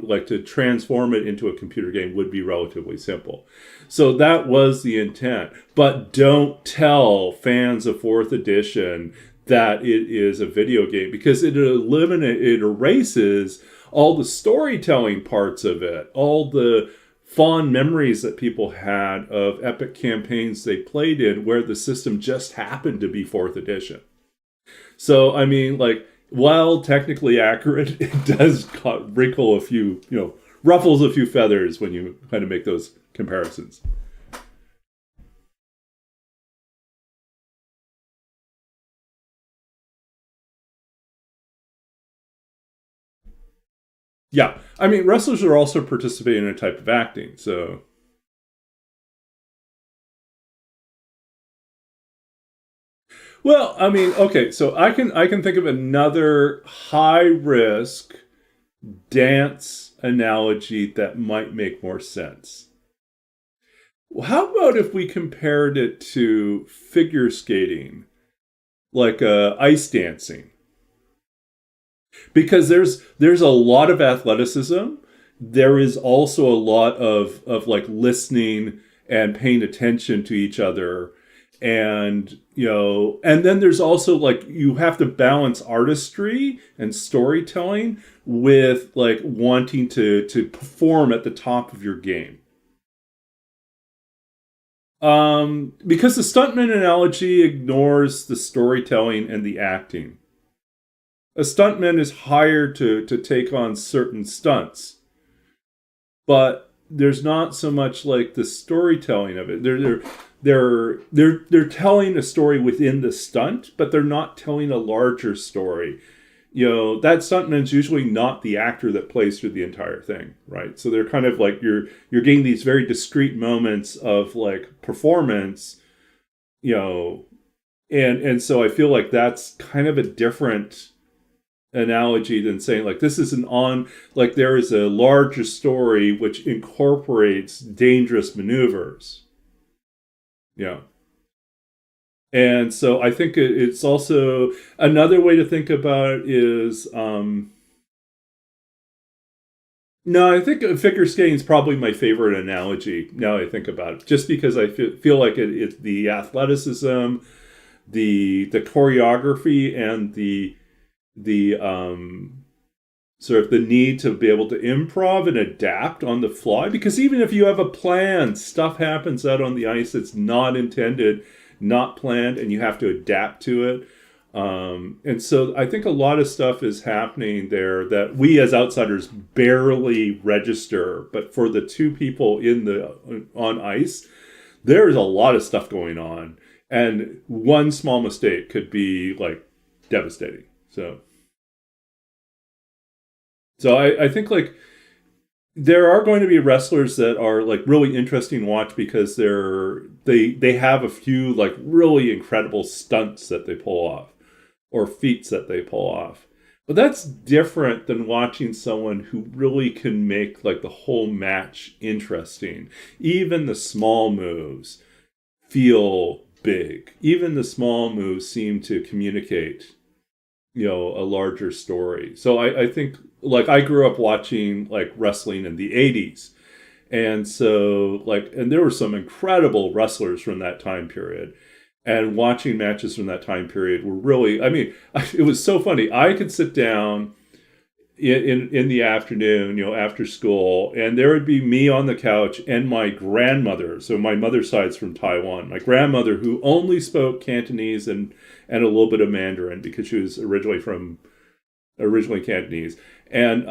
like to transform it into a computer game would be relatively simple. So that was the intent. But don't tell fans of fourth edition that it is a video game, because it erases all the storytelling parts of it, all the fond memories that people had of epic campaigns they played in where the system just happened to be fourth edition. So, I mean, like, while technically accurate, it does wrinkle a few, ruffles a few feathers when you kind of make those comparisons. Yeah. I mean, wrestlers are also participating in a type of acting, so. Well, I mean, okay, so I can think of another high risk dance analogy that might make more sense. Well, how about if we compared it to figure skating, like ice dancing? Because there's a lot of athleticism, there is also a lot of like listening and paying attention to each other. And and then there's also like you have to balance artistry and storytelling with like wanting to perform at the top of your game. Because the stuntman analogy ignores the storytelling and the acting. A stuntman is hired to take on certain stunts, but there's not so much like the storytelling of it. They're telling a story within the stunt, but they're not telling a larger story. That stuntman's usually not the actor that plays through the entire thing, right? So they're kind of like you're getting these very discrete moments of like performance, and so I feel like that's kind of a different analogy than saying like this is like there is a larger story which incorporates dangerous maneuvers. And so I think it's also another way to think about it is no, I think figure skating is probably my favorite analogy now I think about it, just because I feel like it's the athleticism, the choreography, and the sort of the need to be able to improv and adapt on the fly, because even if you have a plan, stuff happens out on the ice that's not intended, not planned, and you have to adapt to it. And so I think a lot of stuff is happening there that we as outsiders barely register, but for the two people on ice, there's a lot of stuff going on, and one small mistake could be like devastating. So I think like there are going to be wrestlers that are like really interesting to watch because they have a few like really incredible stunts that they pull off or feats that they pull off. But that's different than watching someone who really can make like the whole match interesting. Even the small moves feel big. Even the small moves seem to communicate a larger story. So I think like I grew up watching like wrestling in the 80s. And so and there were some incredible wrestlers from that time period. And watching matches from that time period were really, I mean, it was so funny. I could sit down in the afternoon, after school, and there would be me on the couch and my grandmother. So my mother's side's from Taiwan. My grandmother, who only spoke Cantonese and a little bit of Mandarin because she was originally Cantonese, and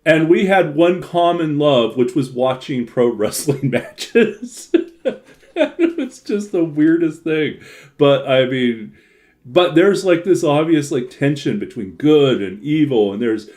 and we had one common love, which was watching pro wrestling matches. It's just the weirdest thing, but I mean. But there's like this obvious like tension between good and evil, and there's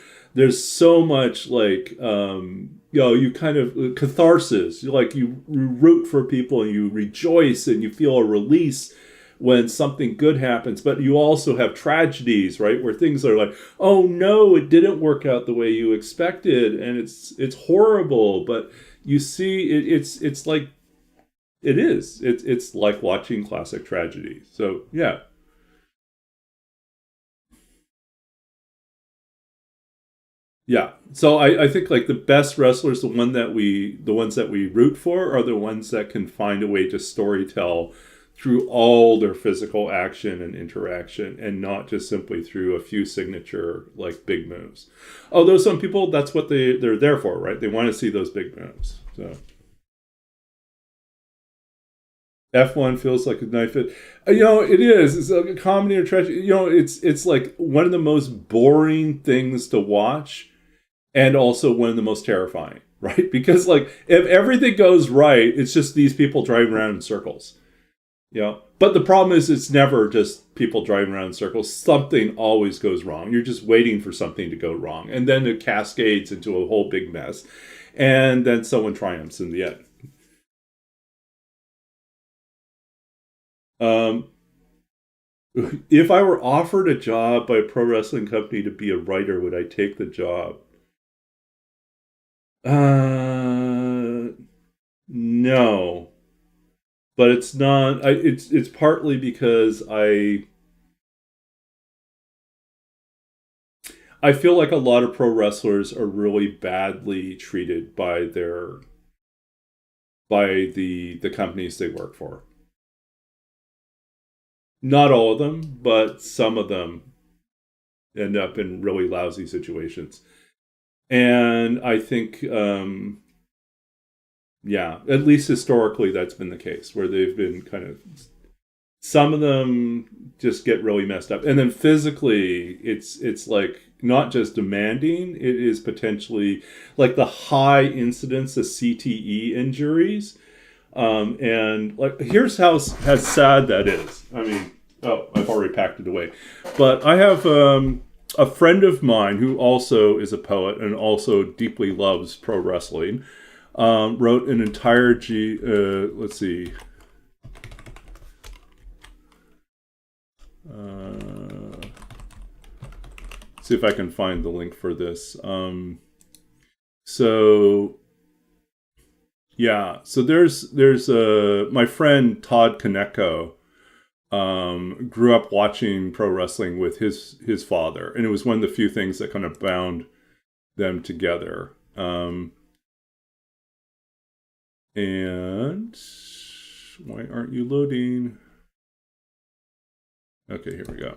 so much like you kind of catharsis. You root for people and you rejoice and you feel a release when something good happens. But you also have tragedies, right, where things are like, oh no, it didn't work out the way you expected, and it's horrible. But you see, it's like it's like watching classic tragedy. So yeah. Yeah. So I think like the best wrestlers, the ones that we root for are the ones that can find a way to storytell through all their physical action and interaction, and not just simply through a few signature like big moves. Although some people, that's what they're there for, right? They want to see those big moves. So F1 feels like a knife. It is. It's like a comedy or tragedy. It's like one of the most boring things to watch, and also one of the most terrifying, right? Because like if everything goes right, it's just these people driving around in circles. But the problem is it's never just people driving around in circles. Something always goes wrong. You're just waiting for something to go wrong. And then it cascades into a whole big mess. And then someone triumphs in the end. Um, if I were offered a job by a pro wrestling company to be a writer, would I take the job? No, but it's not. It's partly because I feel like a lot of pro wrestlers are really badly treated by the companies they work for. Not all of them, but some of them end up in really lousy situations. And I think, yeah, at least historically, that's been the case, where they've been kind of, some of them just get really messed up. And then physically, it's like not just demanding, it is potentially like the high incidence of CTE injuries. And like, here's how sad that is. I mean, oh, I've already packed it away. But I have a friend of mine who also is a poet and also deeply loves pro wrestling. Wrote an entire let's see. See if I can find the link for this. So there's my friend Todd Kaneko grew up watching pro wrestling with his father, and it was one of the few things that kind of bound them together. And why aren't you loading? Okay, here we go.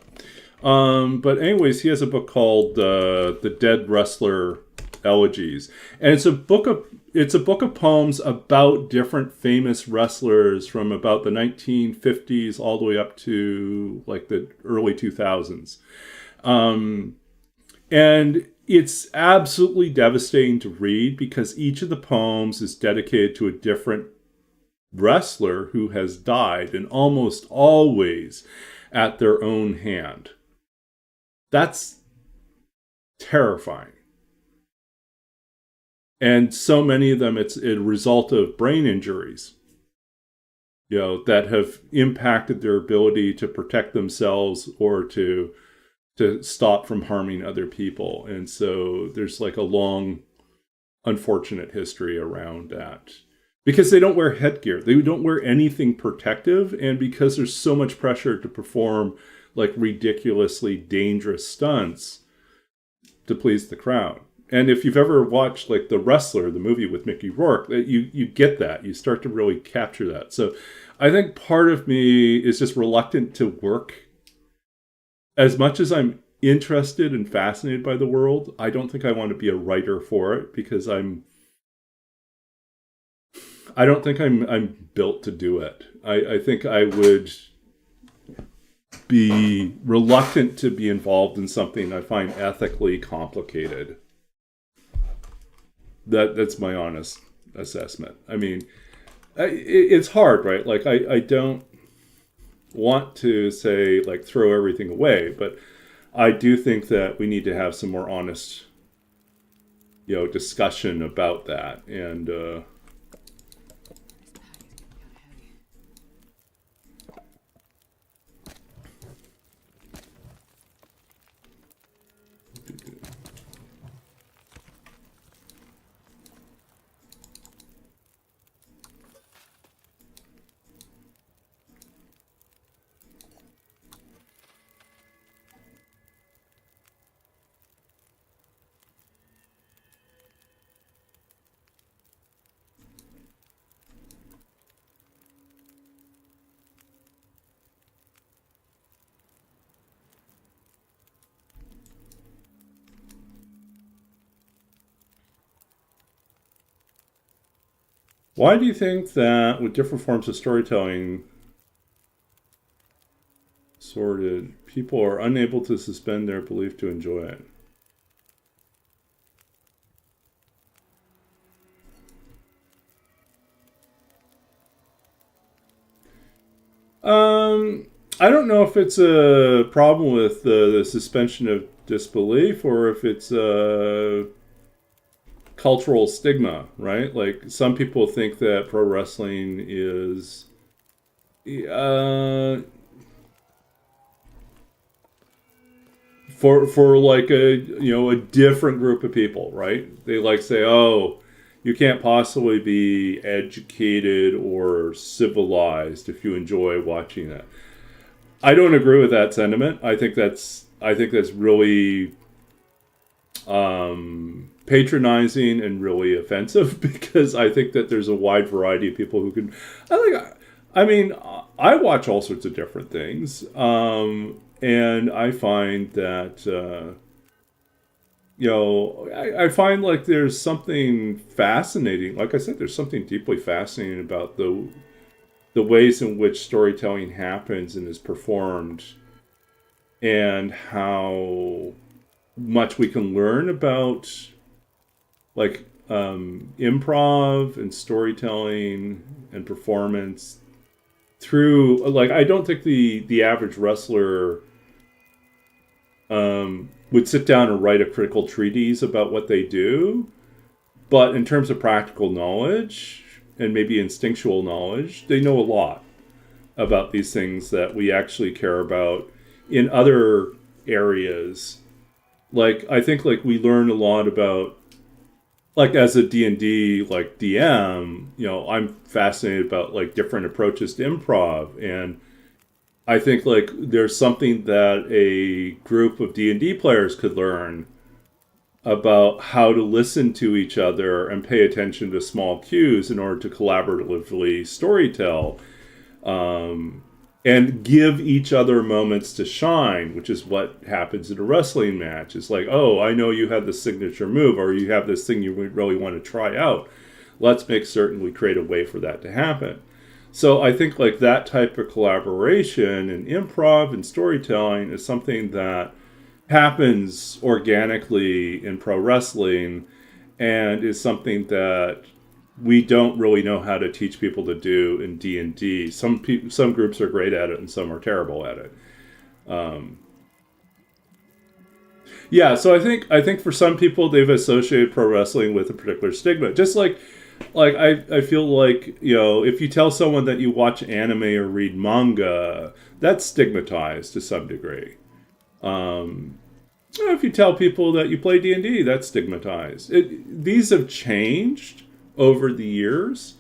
But anyways, he has a book called The Dead Wrestler Elegies, and it's a book of poems about different famous wrestlers from about the 1950s all the way up to like the early 2000s. And it's absolutely devastating to read because each of the poems is dedicated to a different wrestler who has died, and almost always at their own hand. That's terrifying. And so many of them, it's a result of brain injuries, that have impacted their ability to protect themselves or to stop from harming other people. And so there's like a long, unfortunate history around that. Because they don't wear headgear. They don't wear anything protective. And because there's so much pressure to perform like ridiculously dangerous stunts to please the crowd. And if you've ever watched like The Wrestler, the movie with Mickey Rourke, you get that. You start to really capture that. So I think part of me is just reluctant to work. As much as I'm interested and fascinated by the world, I don't think I want to be a writer for it because I don't think I'm built to do it. I think I would be reluctant to be involved in something I find ethically complicated. That's my honest assessment. I mean, it's hard, right? Like I don't want to say like throw everything away, but I do think that we need to have some more honest, discussion about that. And why do you think that with different forms of storytelling sorted, people are unable to suspend their belief to enjoy it? I don't know if it's a problem with the suspension of disbelief or if it's a cultural stigma, right? Like some people think that pro wrestling is for like a different group of people, right? They like say, oh, you can't possibly be educated or civilized if you enjoy watching that. I don't agree with that sentiment. I think that's really patronizing and really offensive because I think that there's a wide variety of people who can. I mean, I watch all sorts of different things, and I find that I find like there's something fascinating. Like I said, there's something deeply fascinating about the ways in which storytelling happens and is performed, and how much we can learn about like improv and storytelling and performance through like I don't think the average wrestler would sit down and write a critical treatise about what they do, but in terms of practical knowledge and maybe instinctual knowledge, they know a lot about these things that we actually care about in other areas. Like I think like we learn a lot about like as a D&D like DM, I'm fascinated about like different approaches to improv, and I think like there's something that a group of D&D players could learn about how to listen to each other and pay attention to small cues in order to collaboratively storytell, and give each other moments to shine, which is what happens in a wrestling match. It's like, oh, I know you have this signature move, or you have this thing you really want to try out. Let's make certain we create a way for that to happen. So I think like that type of collaboration and improv and storytelling is something that happens organically in pro wrestling, and is something that we don't really know how to teach people to do in D&D. Some groups are great at it and some are terrible at it. So I think for some people they've associated pro wrestling with a particular stigma. Just like I feel like, if you tell someone that you watch anime or read manga, that's stigmatized to some degree. If you tell people that you play D&D, that's stigmatized. These have changed over the years.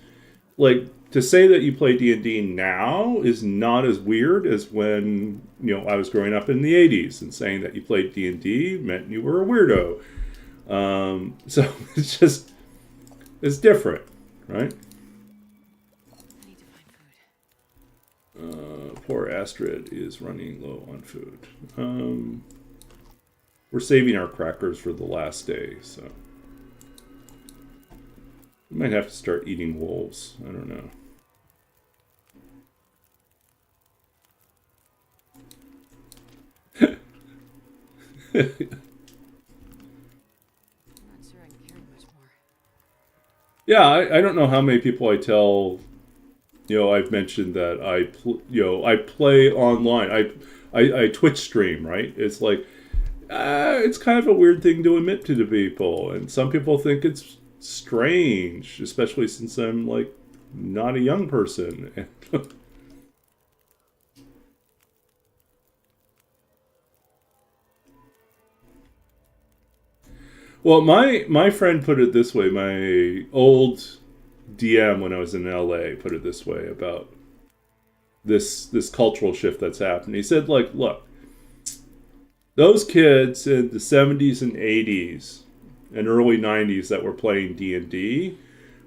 Like, to say that you play D&D now is not as weird as when, I was growing up in the 80s, and saying that you played D&D meant you were a weirdo. So it's different, right? I need to find food. Poor Astrid is running low on food. We're saving our crackers for the last day, so we might have to start eating wolves. I don't know. I'm not sure I can carry much more. Yeah, I don't know how many people I tell. I've mentioned that I play online. I Twitch stream, right? It's like it's kind of a weird thing to admit to the people, and some people think it's strange, especially since I'm like not a young person. Well, my friend put it this way. My old DM when I was in LA put it this way about this cultural shift that's happened. He said, like, look, those kids in the 70s and 80s and early 90s that were playing D&D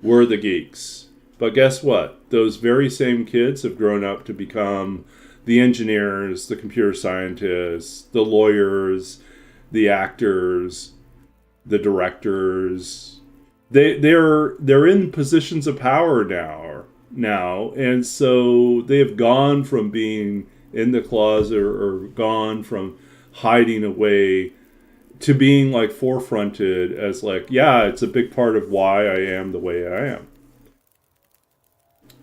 were the geeks. But guess what? Those very same kids have grown up to become the engineers, the computer scientists, the lawyers, the actors, the directors. They're in positions of power now, and so they have gone from being in the closet or gone from hiding away to being like forefronted as like, yeah, it's a big part of why I am the way I am.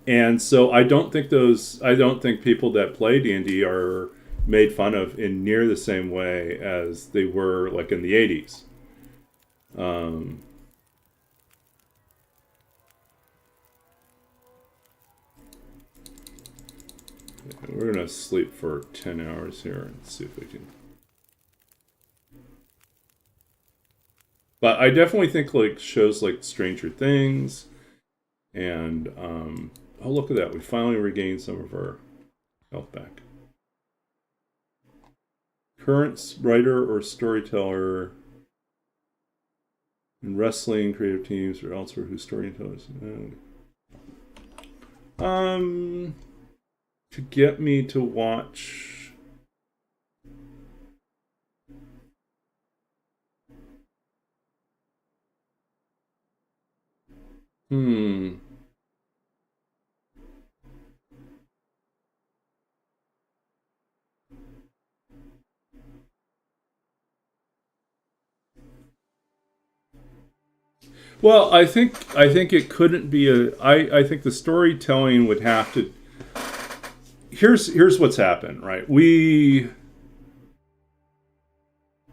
And so I don't think people that play D&D are made fun of in near the same way as they were like in the 80s. We're gonna sleep for 10 hours here and see if we can. But I definitely think like shows like Stranger Things and oh, look at that, we finally regained some of our health back. Current writer or storyteller In wrestling, creative teams or elsewhere whose storytellers. To get me to watch. Well, I think it couldn't be I think the storytelling would have to. Here's what's happened, right? We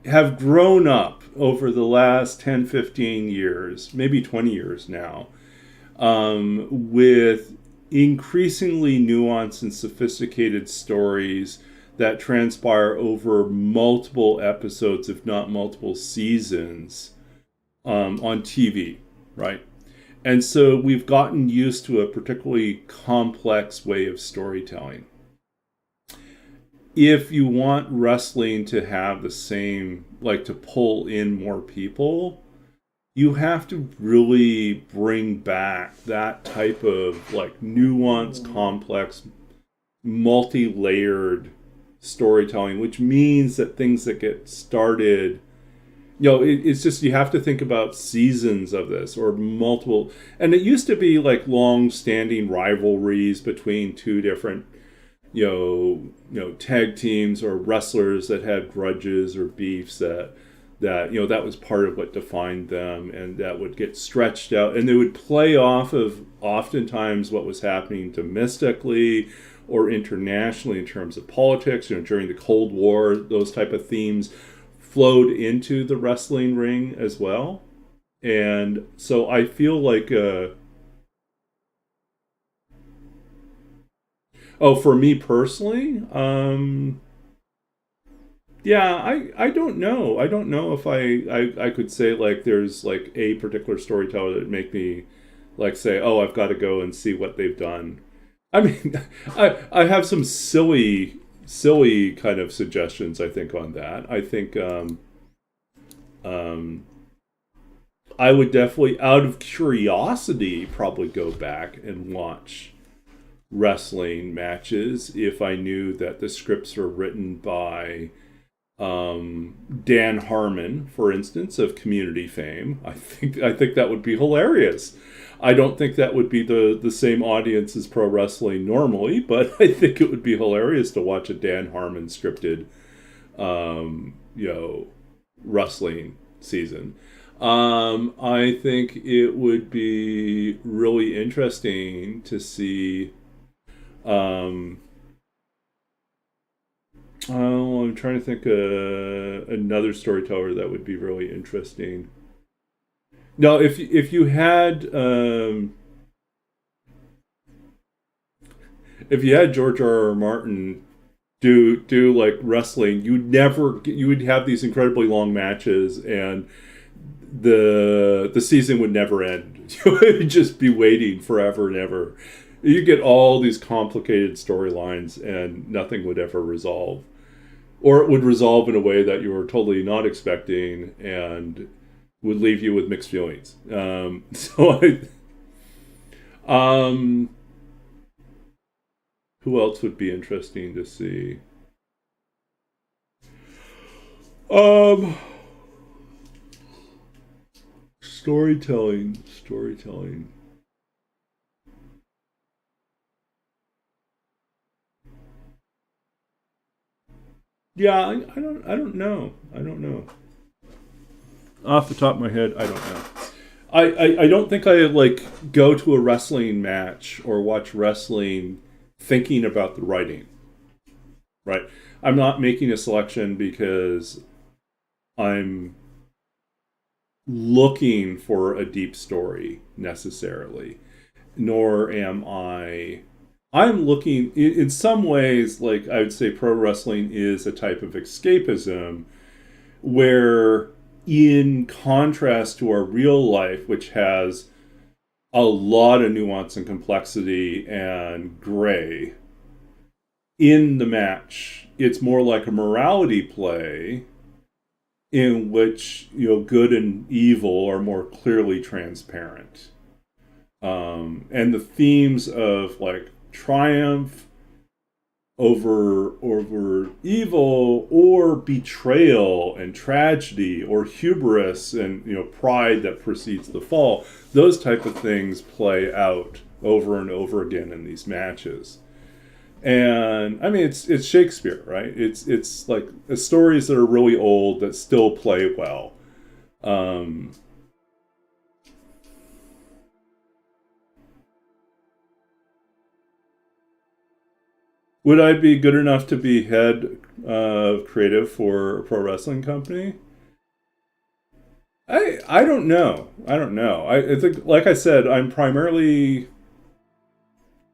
have grown up over the last 10, 15 years, maybe 20 years now, with increasingly nuanced and sophisticated stories that transpire over multiple episodes, if not multiple seasons, on TV, right? And so we've gotten used to a particularly complex way of storytelling. If you want wrestling to have the same, like to pull in more people, you have to really bring back that type of like nuanced, complex, multi-layered storytelling, which means that things that get started, it's just you have to think about seasons of this or multiple. And it used to be like long-standing rivalries between two different, tag teams or wrestlers that had grudges or beefs that was part of what defined them, and that would get stretched out, and they would play off of oftentimes what was happening domestically or internationally in terms of politics. During the Cold War, those type of themes flowed into the wrestling ring as well. And so I feel like for me personally, yeah, I don't know. I don't know if I could say like there's like a particular storyteller that would make me like say, oh, I've got to go and see what they've done. I mean, I have some silly kind of suggestions, I think, on that. I think I would definitely, out of curiosity, probably go back and watch wrestling matches if I knew that the scripts were written by Dan Harmon, for instance, of Community fame. I think that would be hilarious. I don't think that would be the same audience as pro wrestling normally, but I think it would be hilarious to watch a Dan Harmon scripted, wrestling season. I think it would be really interesting to see. I'm trying to think another storyteller that would be really interesting. Now, if you had George R. R. Martin do like wrestling, you would have these incredibly long matches, and the season would never end. You would just be waiting forever and ever. You get all these complicated storylines, and nothing would ever resolve, or it would resolve in a way that you were totally not expecting, and would leave you with mixed feelings. Who else would be interesting to see? Storytelling. Yeah, I don't know. Off the top of my head, I don't know. I don't think I like go to a wrestling match or watch wrestling thinking about the writing. Right? I'm not making a selection because I'm looking for a deep story necessarily, nor am I'm looking in some ways, like I would say pro wrestling is a type of escapism where, in contrast to our real life, which has a lot of nuance and complexity and gray, in the match, it's more like a morality play in which, you know, good and evil are more clearly transparent. And the themes of like triumph over evil, or betrayal and tragedy, or hubris and, you know, pride that precedes the fall, those type of things play out over and over again in these matches. And I mean, it's Shakespeare, right? It's like stories that are really old that still play well. um would I be good enough to be head creative for a pro wrestling company? I don't know. I think, like I said, I'm primarily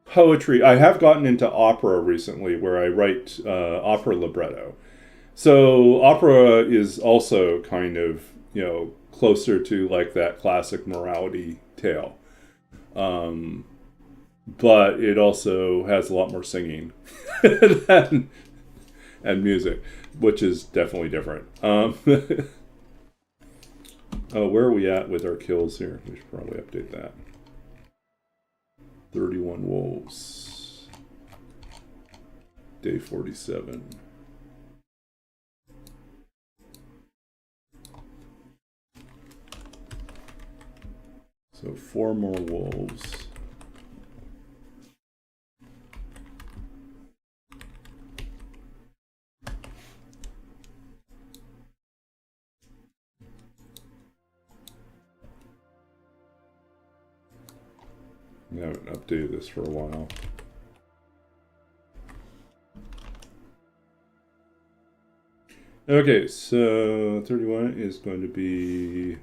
poetry. I have gotten into opera recently, where I write opera libretto. So opera is also kind of, you know, closer to like that classic morality tale. Um, but it also has a lot more singing than, and music, which is definitely different. Oh, where are we at with our kills here? We should probably update that. 31 wolves. Day 47. So 4 more wolves. I haven't updated this for a while. Okay, so 31 is going to be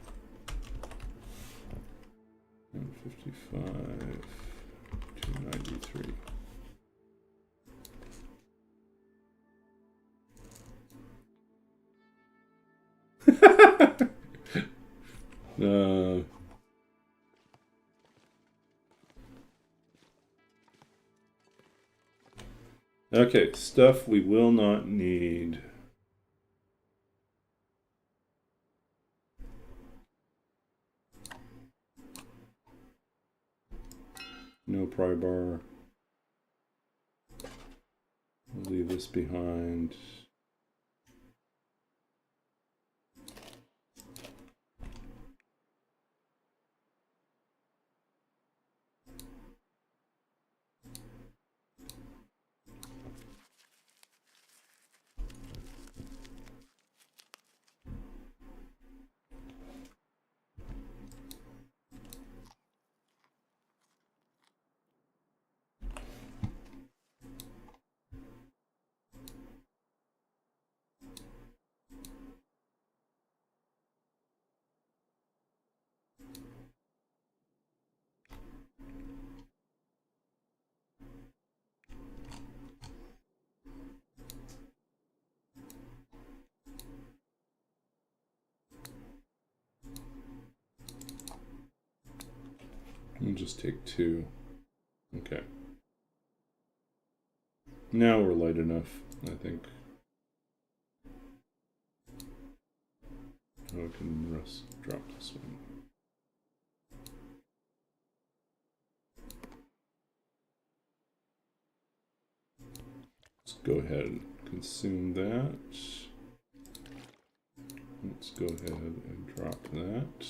155, 293. Okay, stuff we will not need. No pry bar. We'll leave this behind. We'll just take 2. Okay. Now we're light enough, I think. Oh, I can drop this one. Let's go ahead and consume that. Let's go ahead and drop that.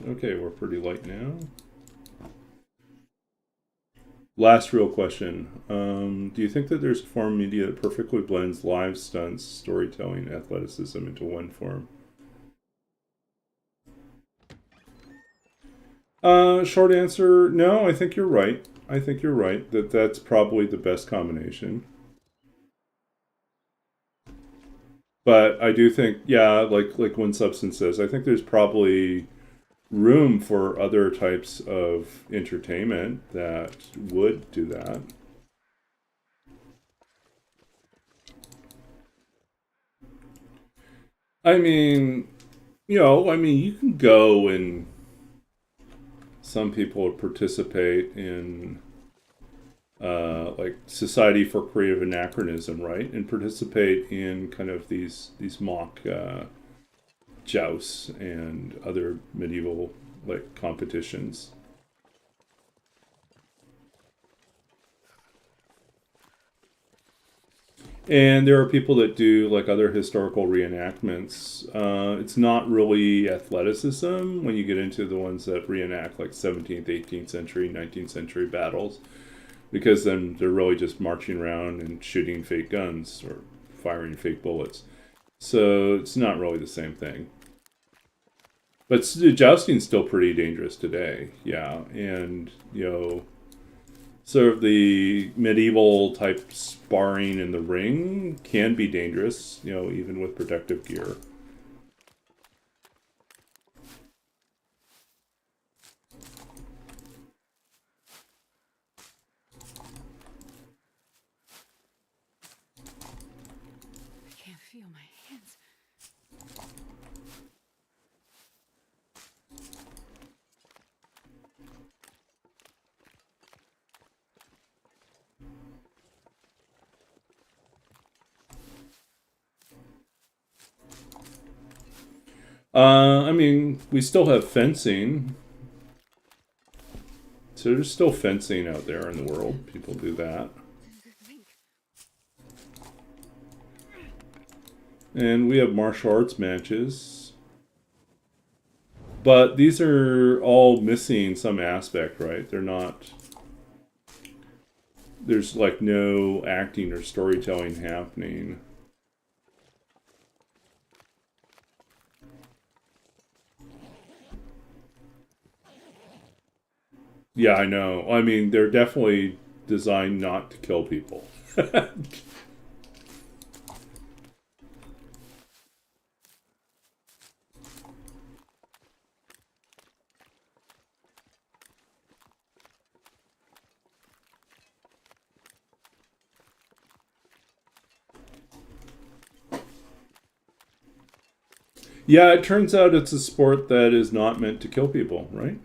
Okay, we're pretty light now. Last real question. Do you think that there's a form of media that perfectly blends live stunts, storytelling, athleticism into one form? Short answer, no. I think you're right. I think you're right that that's probably the best combination. But I do think, yeah, like when Substance says, I think there's probably room for other types of entertainment that would do that. I mean, you can go and some people would participate in like Society for Creative Anachronism, right? And participate in kind of these mock jousts and other medieval like competitions. And there are people that do like other historical reenactments. It's not really athleticism when you get into the ones that reenact like 17th, 18th century, 19th century battles, because then they're really just marching around and shooting fake guns or firing fake bullets. So it's not really the same thing. But jousting's still pretty dangerous today, yeah. And, sort of the medieval type sparring in the ring can be dangerous, even with protective gear. I can't feel my hands. I mean, we still have fencing. So there's still fencing out there in the world. People do that. And we have martial arts matches. But these are all missing some aspect, right? They're not... There's like no acting or storytelling happening. Yeah, I know. I mean, they're definitely designed not to kill people. Yeah, it turns out it's a sport that is not meant to kill people, right?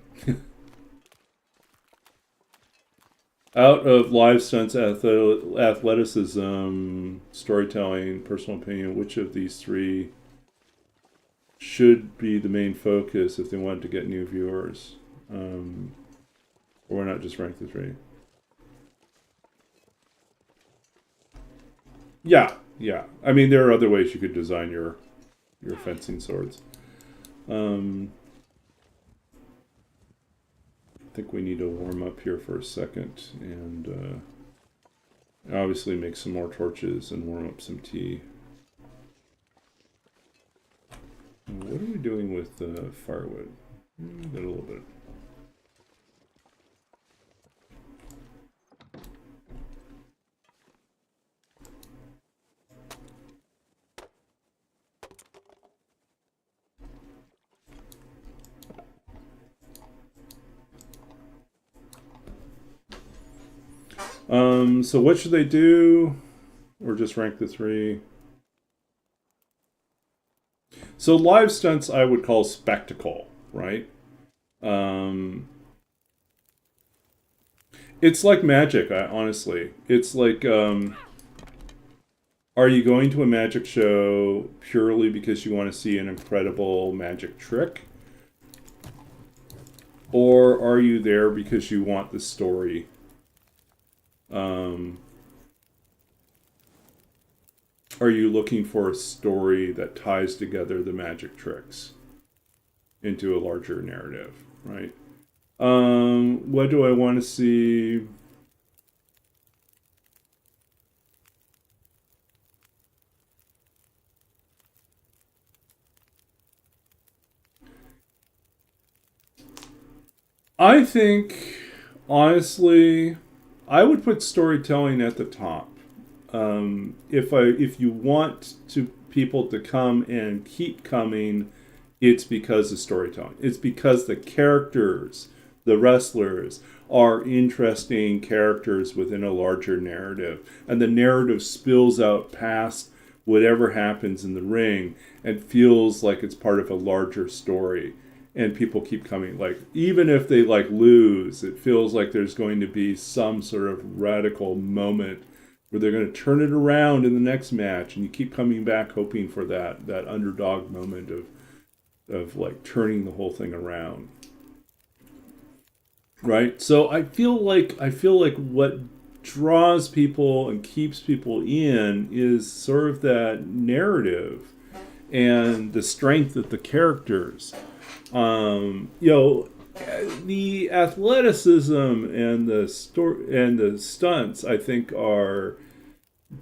Out of live stunts, athleticism, storytelling, personal opinion, which of these three should be the main focus if they want to get new viewers? Or why not just rank the three? Yeah. I mean, there are other ways you could design your fencing swords. I think we need to warm up here for a second and obviously make some more torches and warm up some tea. What are we doing with firewood? Got a little bit. So what should they do? Or just rank the three? So live stunts I would call spectacle, right? It's like magic, honestly. It's like, are you going to a magic show purely because you want to see an incredible magic trick? Or are you there because you want the story? Are you looking for a story that ties together the magic tricks into a larger narrative, right? What do I want to see? I think, honestly, I would put storytelling at the top. If you want people to come and keep coming, it's because of storytelling. It's because the characters, the wrestlers, are interesting characters within a larger narrative, and the narrative spills out past whatever happens in the ring and feels like it's part of a larger story. And people keep coming. Like, even if they like lose, it feels like there's going to be some sort of radical moment where they're going to turn it around in the next match, and you keep coming back hoping for that underdog moment of like turning the whole thing around. Right? So I feel like what draws people and keeps people in is sort of that narrative and the strength of the characters. You know, the athleticism and the story and the stunts, I think, are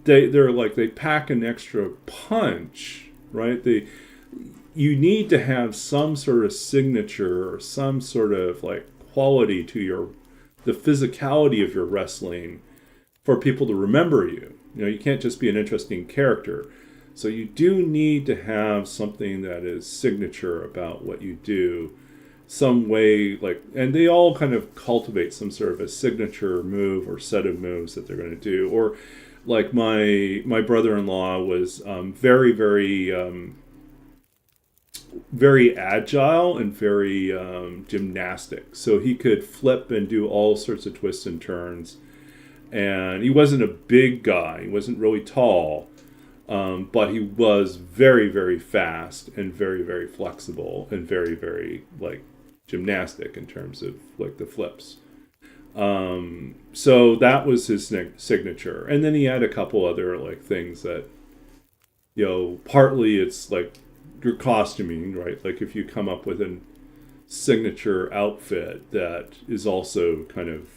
they're like they pack an extra punch, right? You need to have some sort of signature or some sort of like quality to the physicality of your wrestling for people to remember you. You know, you can't just be an interesting character. So you do need to have something that is signature about what you do. Some way, like, and they all kind of cultivate some sort of a signature move or set of moves that they're going to do. Or like my brother-in-law was very agile and very gymnastic. So he could flip and do all sorts of twists and turns. And he wasn't a big guy. He wasn't really tall. But he was very, very fast and very, very flexible and very, very, like, gymnastic in terms of, like, the flips. So that was his signature. And then he had a couple other, like, things that, you know, partly it's, like, your costuming, right? Like, if you come up with a signature outfit that is also kind of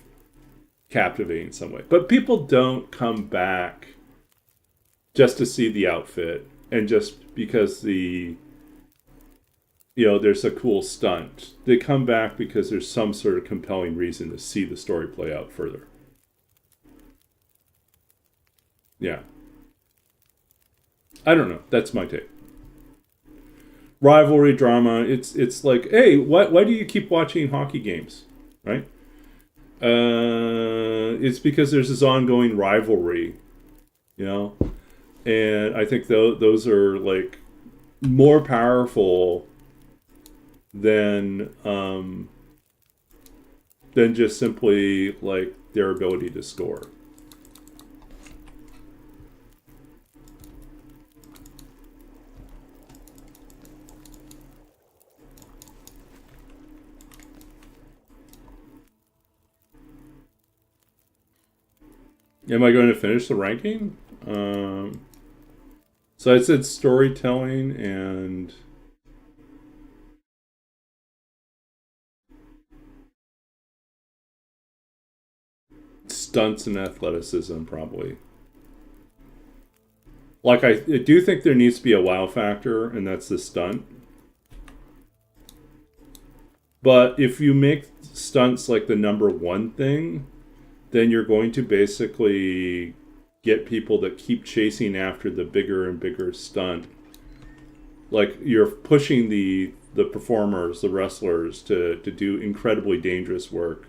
captivating in some way. But people don't come back just to see the outfit and just because there's a cool stunt. They come back because there's some sort of compelling reason to see the story play out further. Yeah. I don't know. That's my take. Rivalry drama. It's like, hey, why do you keep watching hockey games, right? It's because there's this ongoing rivalry, you know, and I think those are like more powerful than just simply like their ability to score. Am I going to finish the ranking? So I said storytelling and stunts and athleticism, probably. Like, I do think there needs to be a wow factor, and that's the stunt. But if you make stunts like the number one thing, then you're going to basically get people that keep chasing after the bigger and bigger stunt. Like, you're pushing the performers, the wrestlers, to do incredibly dangerous work.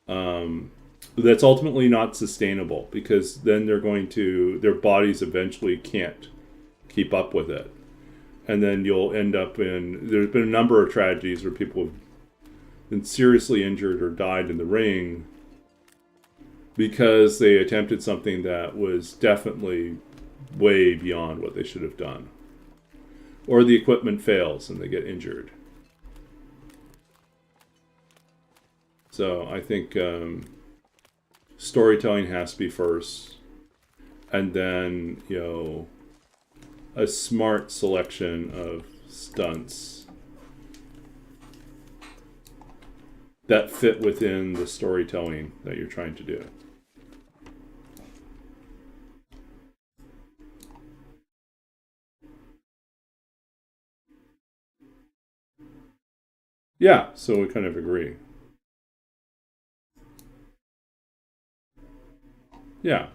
That's ultimately not sustainable because then their bodies eventually can't keep up with it. And then you'll end up there's been a number of tragedies where people have been seriously injured or died in the ring because they attempted something that was definitely way beyond what they should have done. Or the equipment fails and they get injured. So I think storytelling has to be first. And then, a smart selection of stunts that fit within the storytelling that you're trying to do. Yeah, so we kind of agree. Yeah.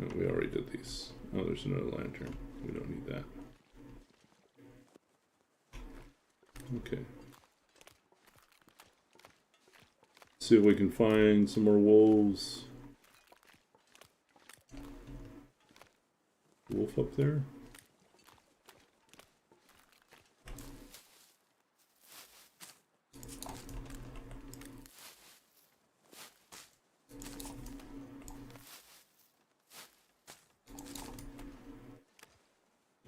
Oh, we already did these. Oh, there's another lantern. We don't need that. Okay. See if we can find some more wolves. Wolf up there?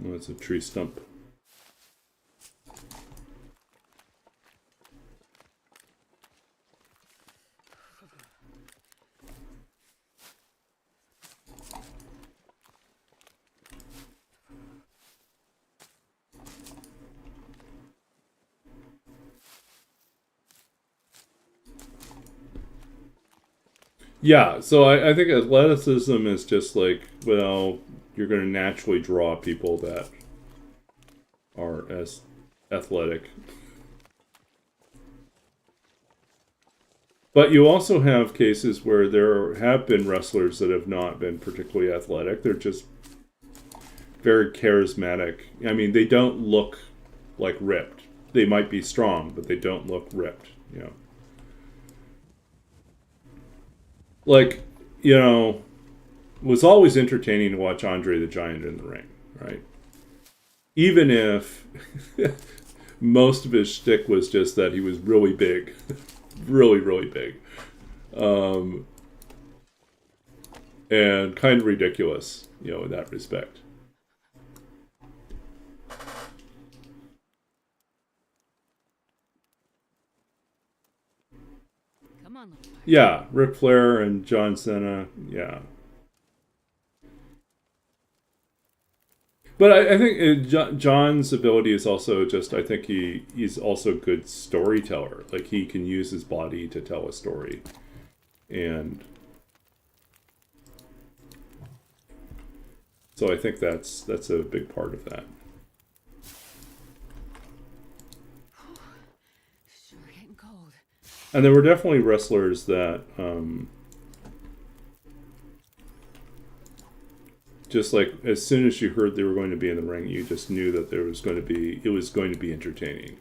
Oh, it's a tree stump. Yeah, so I think athleticism is just like, well, you're going to naturally draw people that are as athletic. But you also have cases where there have been wrestlers that have not been particularly athletic. They're just very charismatic. I mean, they don't look like ripped. They might be strong, but they don't look ripped, you know. Like, you know, it was always entertaining to watch Andre the Giant in the ring, right? Even if most of his shtick was just that he was really big, really, really big, and kind of ridiculous, you know, in that respect. Come on, little fire. Yeah, Ric Flair and John Cena, yeah. But I think John's ability is also just, I think he's also a good storyteller. Like, he can use his body to tell a story. And so I think that's a big part of that. Sure getting cold. And there were definitely wrestlers that just like as soon as you heard they were going to be in the ring, you just knew that it was going to be entertaining.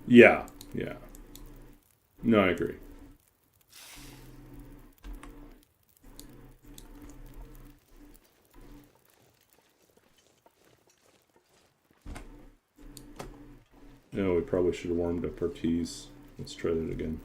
Yeah, yeah. No, I agree. No, we probably should have warmed up our teas. Let's try that again.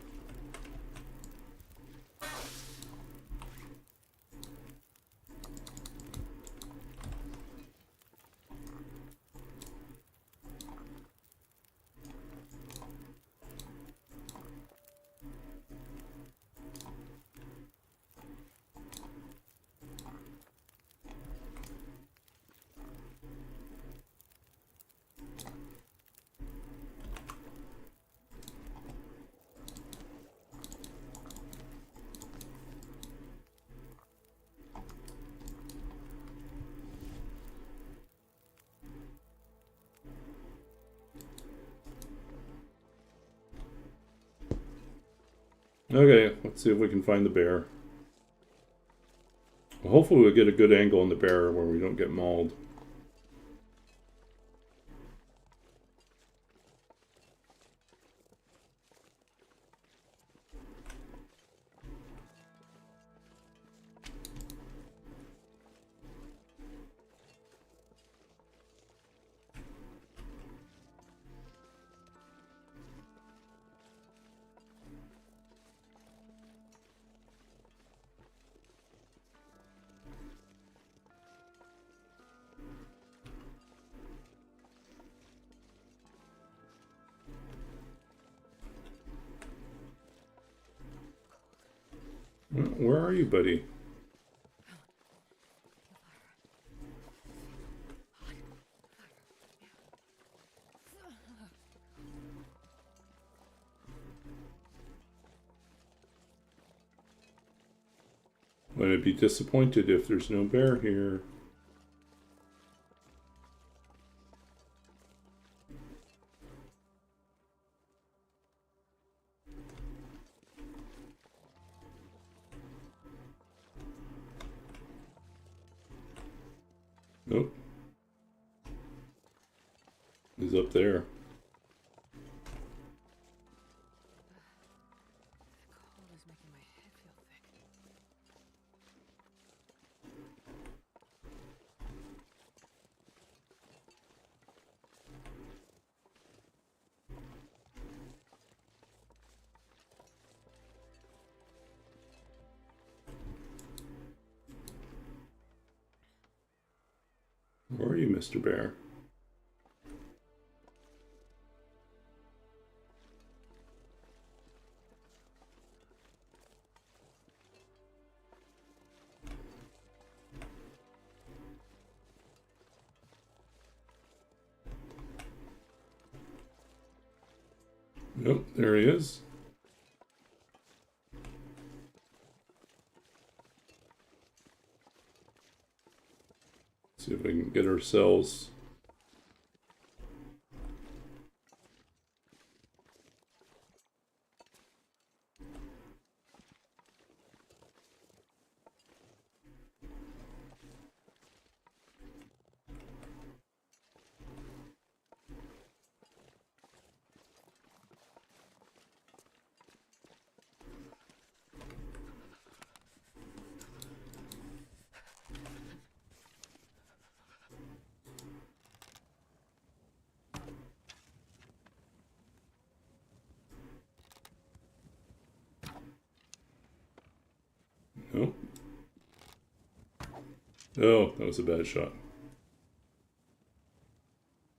Okay, let's see if we can find the bear. Well, hopefully we'll get a good angle on the bear where we don't get mauled. Where are you, buddy? I'm gonna be disappointed if there's no bear here. Nope. He's up there. The cold is making my head feel thick. Where are you, Mr. Bear? Nope, there he is. See if we can get ourselves. Nope. Oh, that was a bad shot.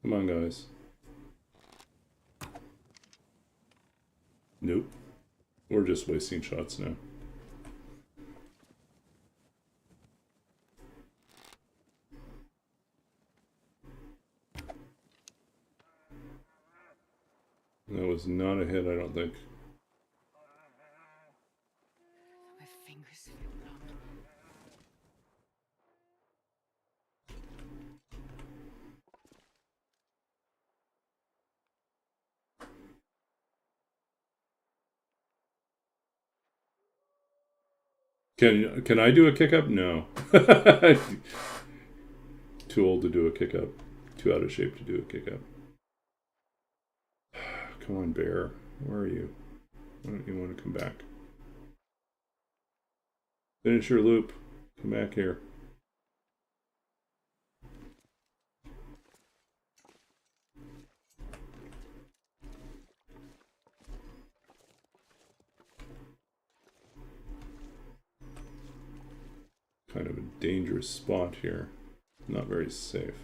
Come on, guys. Nope. We're just wasting shots now. That was not a hit, I don't think. My fingers feel numb. Can I do a kick up? No. Too old to do a kick up. Too out of shape to do a kick up. Come on, bear. Where are you? Why don't you want to come back? Finish your loop. Come back here. Kind of a dangerous spot here. Not very safe.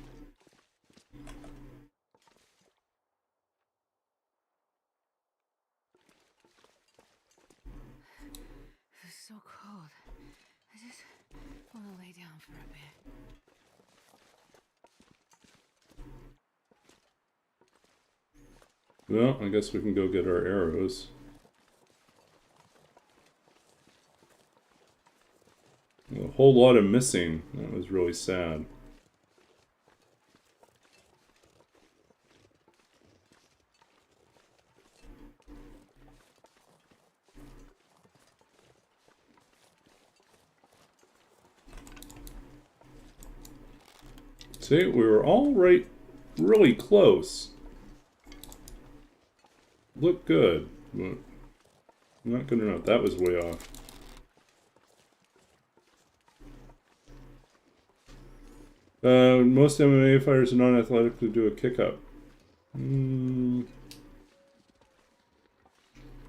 It's so cold. I just want to lay down for a bit. Well, I guess we can go get our arrows. A whole lot of missing. That was really sad. See, we were all really close. Looked good, but not good enough. That was way off. Most MMA fighters are non-athletic to do a kick-up.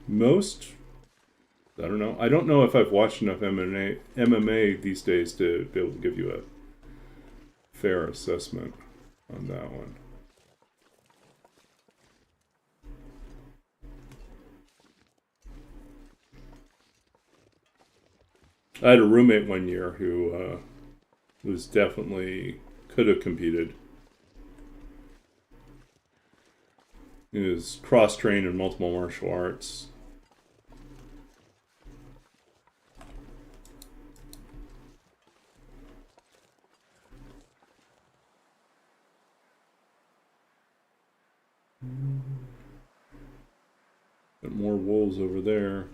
Most? I don't know. I don't know if I've watched enough MMA these days to be able to give you a fair assessment on that one. I had a roommate one year who was definitely could have competed. He was cross-trained in multiple martial arts. Got more wolves over there.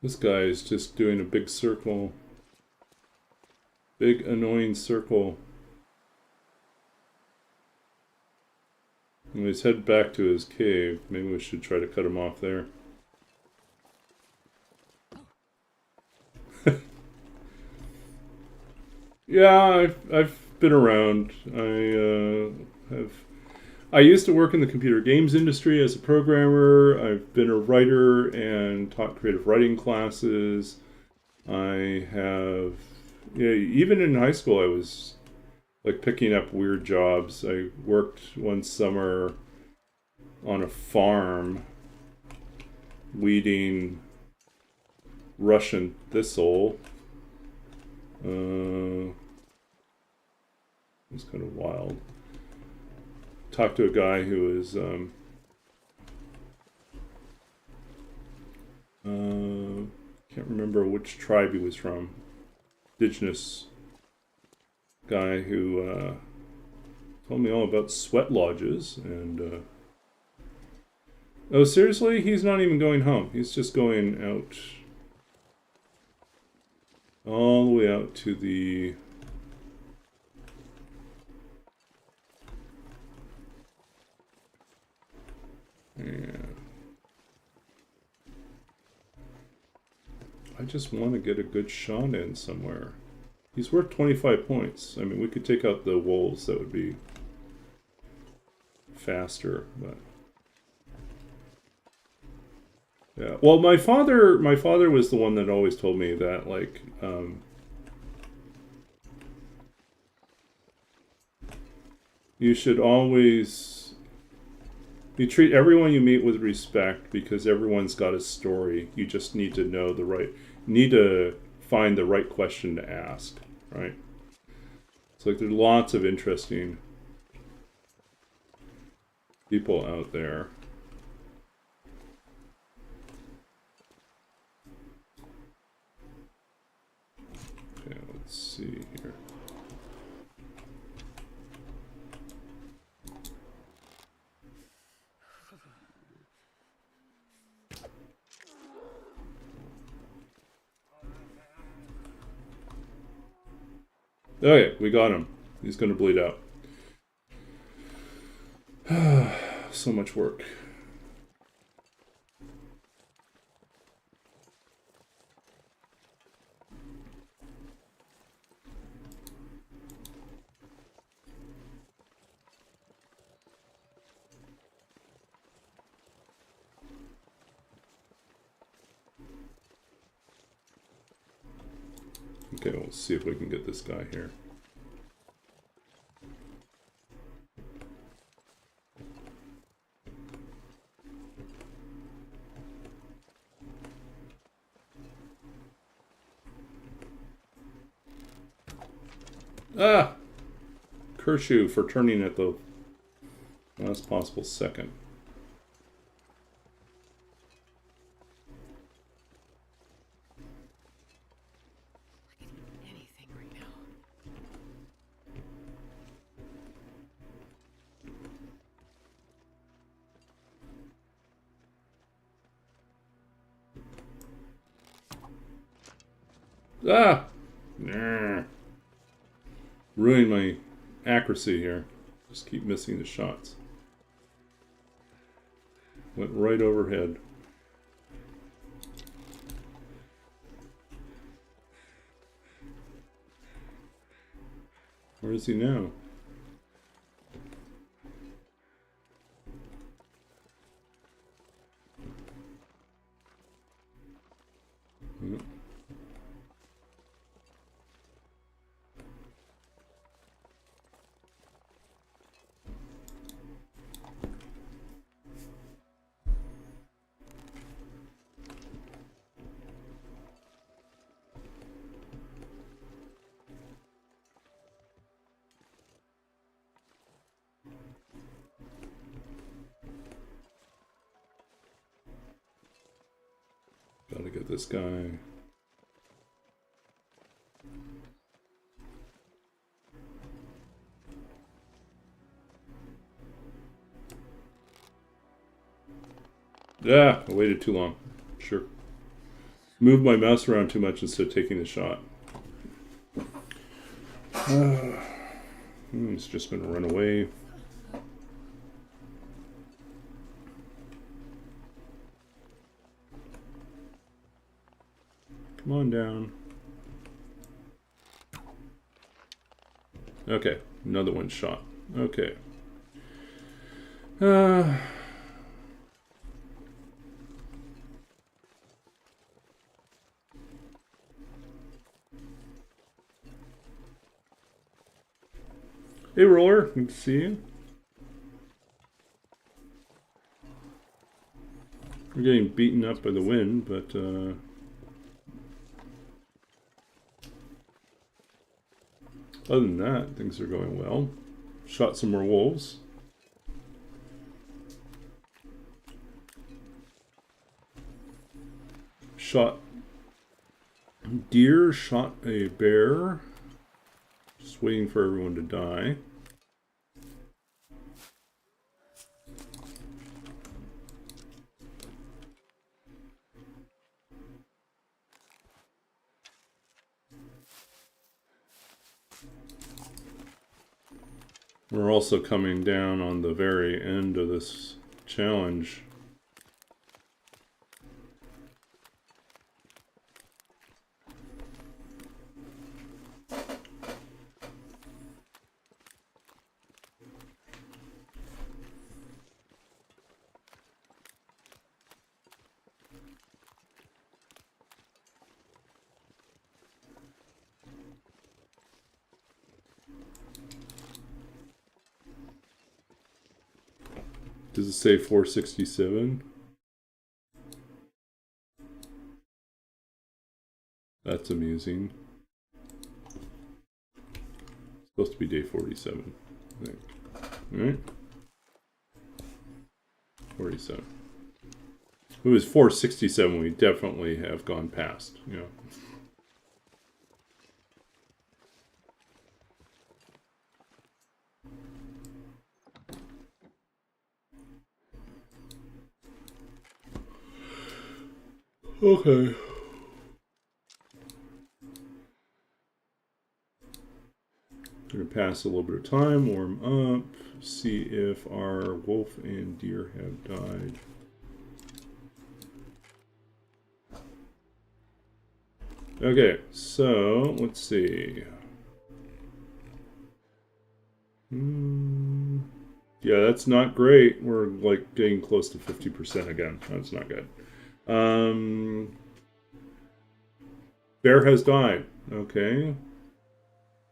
This guy is just doing a big circle. Big annoying circle. And he's head back to his cave. Maybe we should try to cut him off there. Yeah, I've been around. I used to work in the computer games industry as a programmer. I've been a writer and taught creative writing classes. I have, yeah, even in high school I was like picking up weird jobs. I worked one summer on a farm weeding Russian thistle. It was kind of wild. Talked to a guy who was can't remember which tribe he was from. Indigenous guy who told me all about sweat lodges and oh, seriously? He's not even going home. He's just going out all the way out to the I just want to get a good shot in somewhere. He's worth 25 points. I mean, we could take out the wolves. That would be faster, but yeah. Well, my father was the one that always told me that, like, you should always you treat everyone you meet with respect because everyone's got a story. You just need to know need to find the right question to ask, right? It's like there's lots of interesting people out there. Okay, let's see here. Okay, we got him. He's going to bleed out. So much work. Okay, we'll see if we can get this guy here. Ah! Curse you for turning at the last possible second. Anything right now. Ah! Nah. Ruin my accuracy here. Just keep missing the shots. Went right overhead. Where is he now? Yep. Gotta get this guy. Yeah, I waited too long. Sure. Move my mouse around too much instead of taking the shot. It's just going to run away. Come on down. Okay, another one shot. Okay. Hey, Roller. Good to see you. We're getting beaten up by the wind, but other than that, things are going well. Shot some more wolves. Shot deer, shot a bear. Just waiting for everyone to die. We're also coming down on the very end of this challenge. Does it say 467? That's amusing. It's supposed to be day 47, I think. Alright. 47. If it was 467, we definitely have gone past, you know. Okay. Gonna pass a little bit of time, warm up, see if our wolf and deer have died. Okay, so let's see. Yeah, that's not great. We're like getting close to 50% again. That's not good. Bear has died. Okay.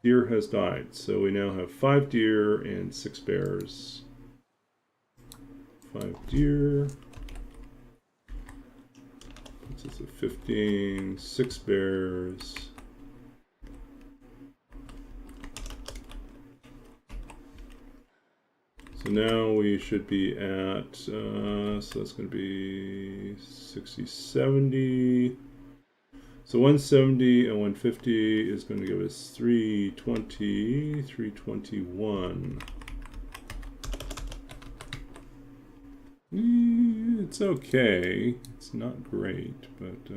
Deer has died. So we now have 5 deer and 6 bears. 5 deer. This is a 15. 6 bears. So now we should be at, so that's going to be 60, 70. So 170 and 150 is going to give us 320, 321. It's okay. It's not great, but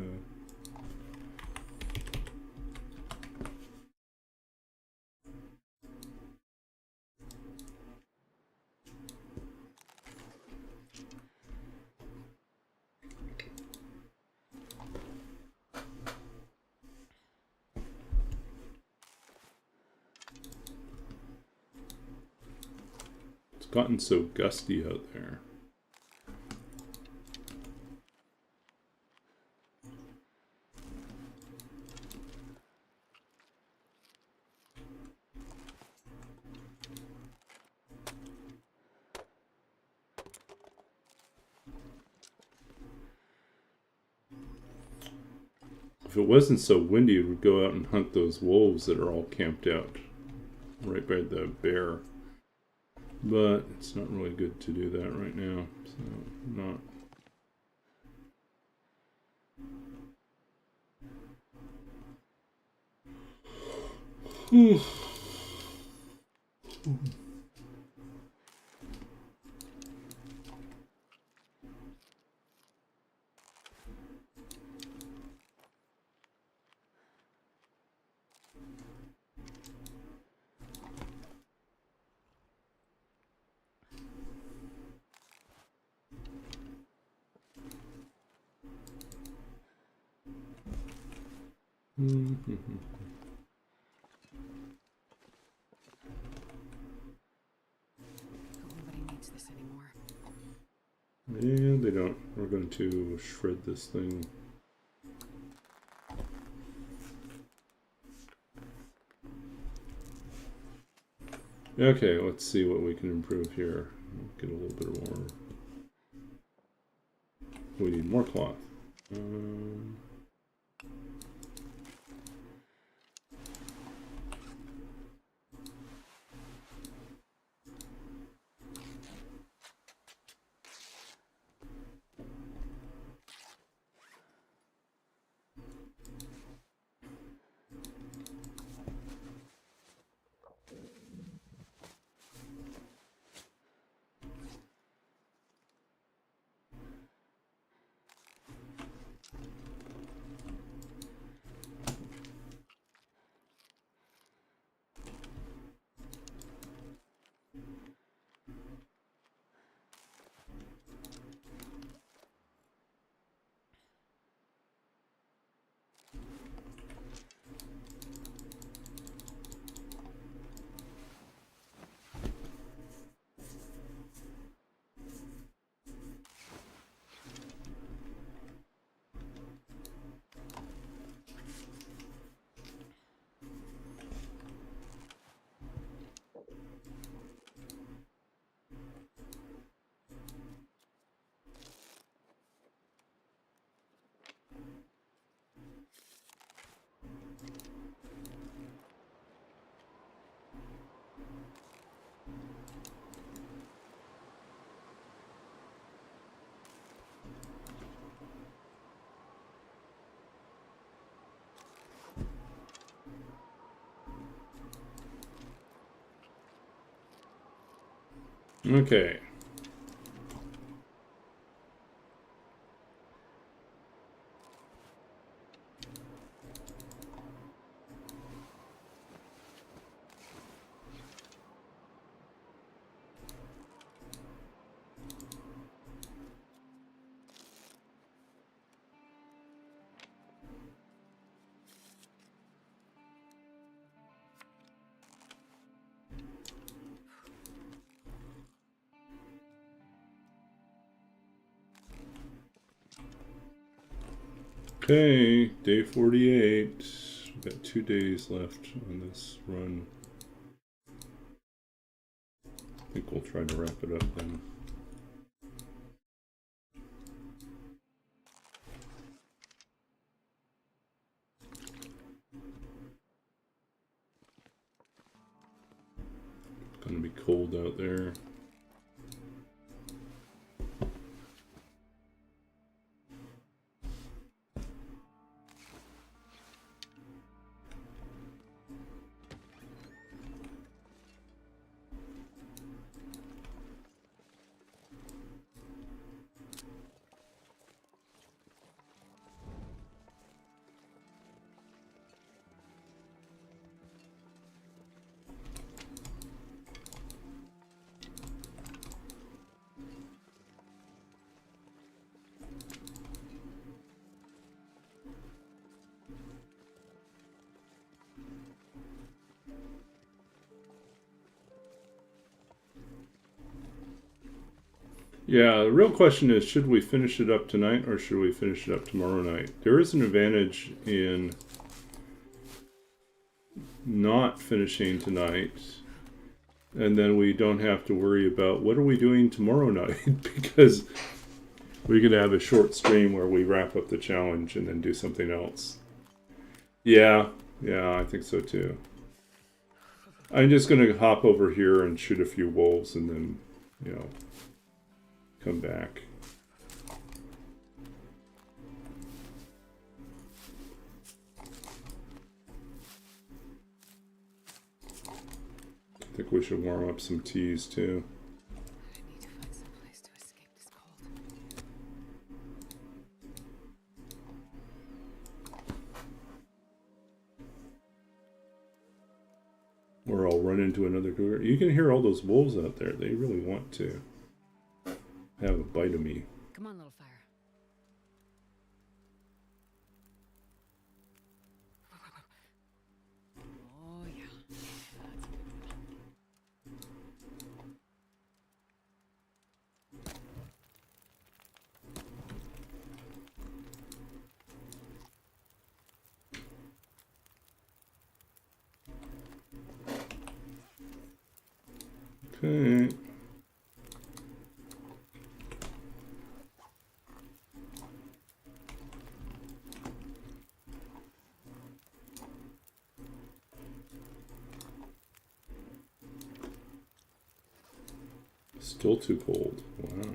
it's gotten so gusty out there. If it wasn't so windy, we'd go out and hunt those wolves that are all camped out right by the bear. But it's not really good to do that right now, so not. Nobody needs this anymore. Yeah, they don't. We're going to shred this thing. Okay, let's see what we can improve here. Get a little bit more. We need more cloth. Okay. Okay, day 48. We've got 2 days left on this run. I think we'll try to wrap it up then. It's gonna be cold out there. Yeah, the real question is, should we finish it up tonight or should we finish it up tomorrow night? There is an advantage in not finishing tonight, and then we don't have to worry about what are we doing tomorrow night, because we could have a short stream where we wrap up the challenge and then do something else. Yeah, I think so too. I'm just going to hop over here and shoot a few wolves and then, you know, come back. I think we should warm up some teas too. I need to find some place to escape this cold. Or I'll run into another cougar. You can hear all those wolves out there. They really want to have a bite of me. Come on, little fire. Okay. Still too cold. Wow.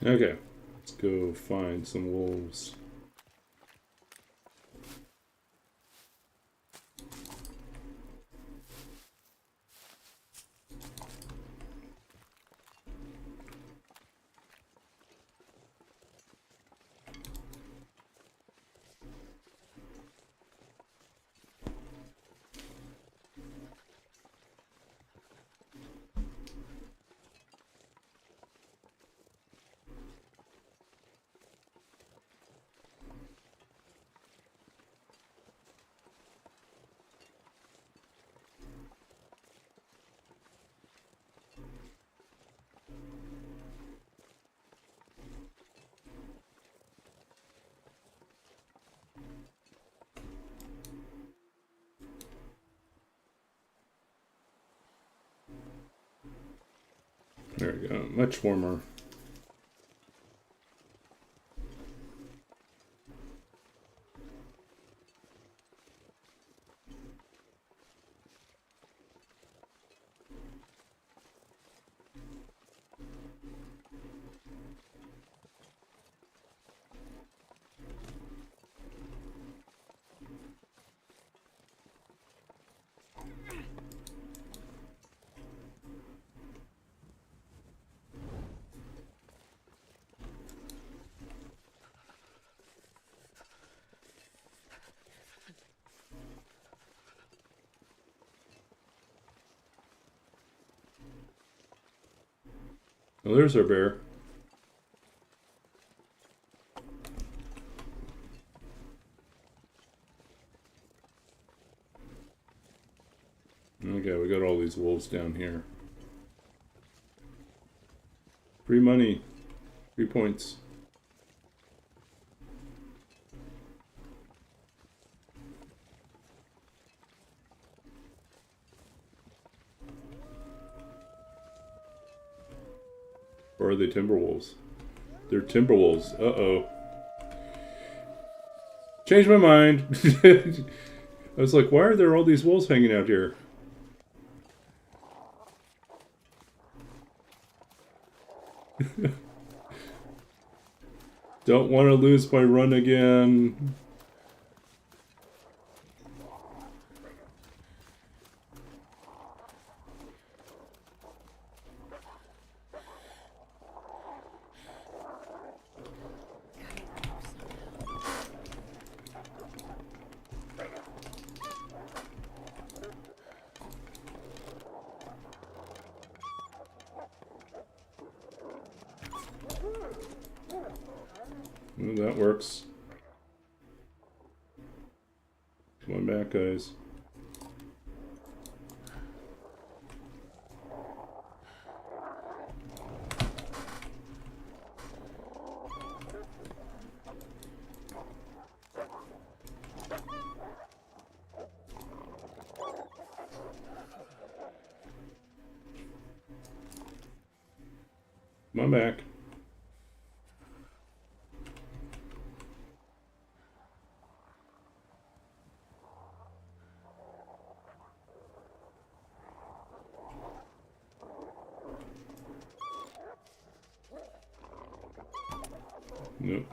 Okay, let's go find some wolves. There we go, much warmer. Well, there's our bear. Okay, we got all these wolves down here. Free money. Free points. Or are they timberwolves? They're timberwolves. Uh-oh. Changed my mind. I was like, why are there all these wolves hanging out here? Don't want to lose my run again. Well, that works. back, guys. Come on back. Nope.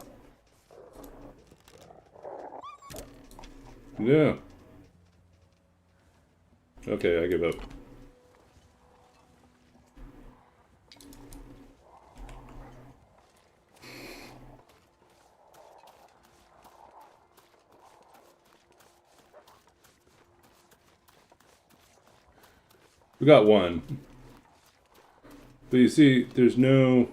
Yeah. Okay, I give up. We got one. But you see, there's no...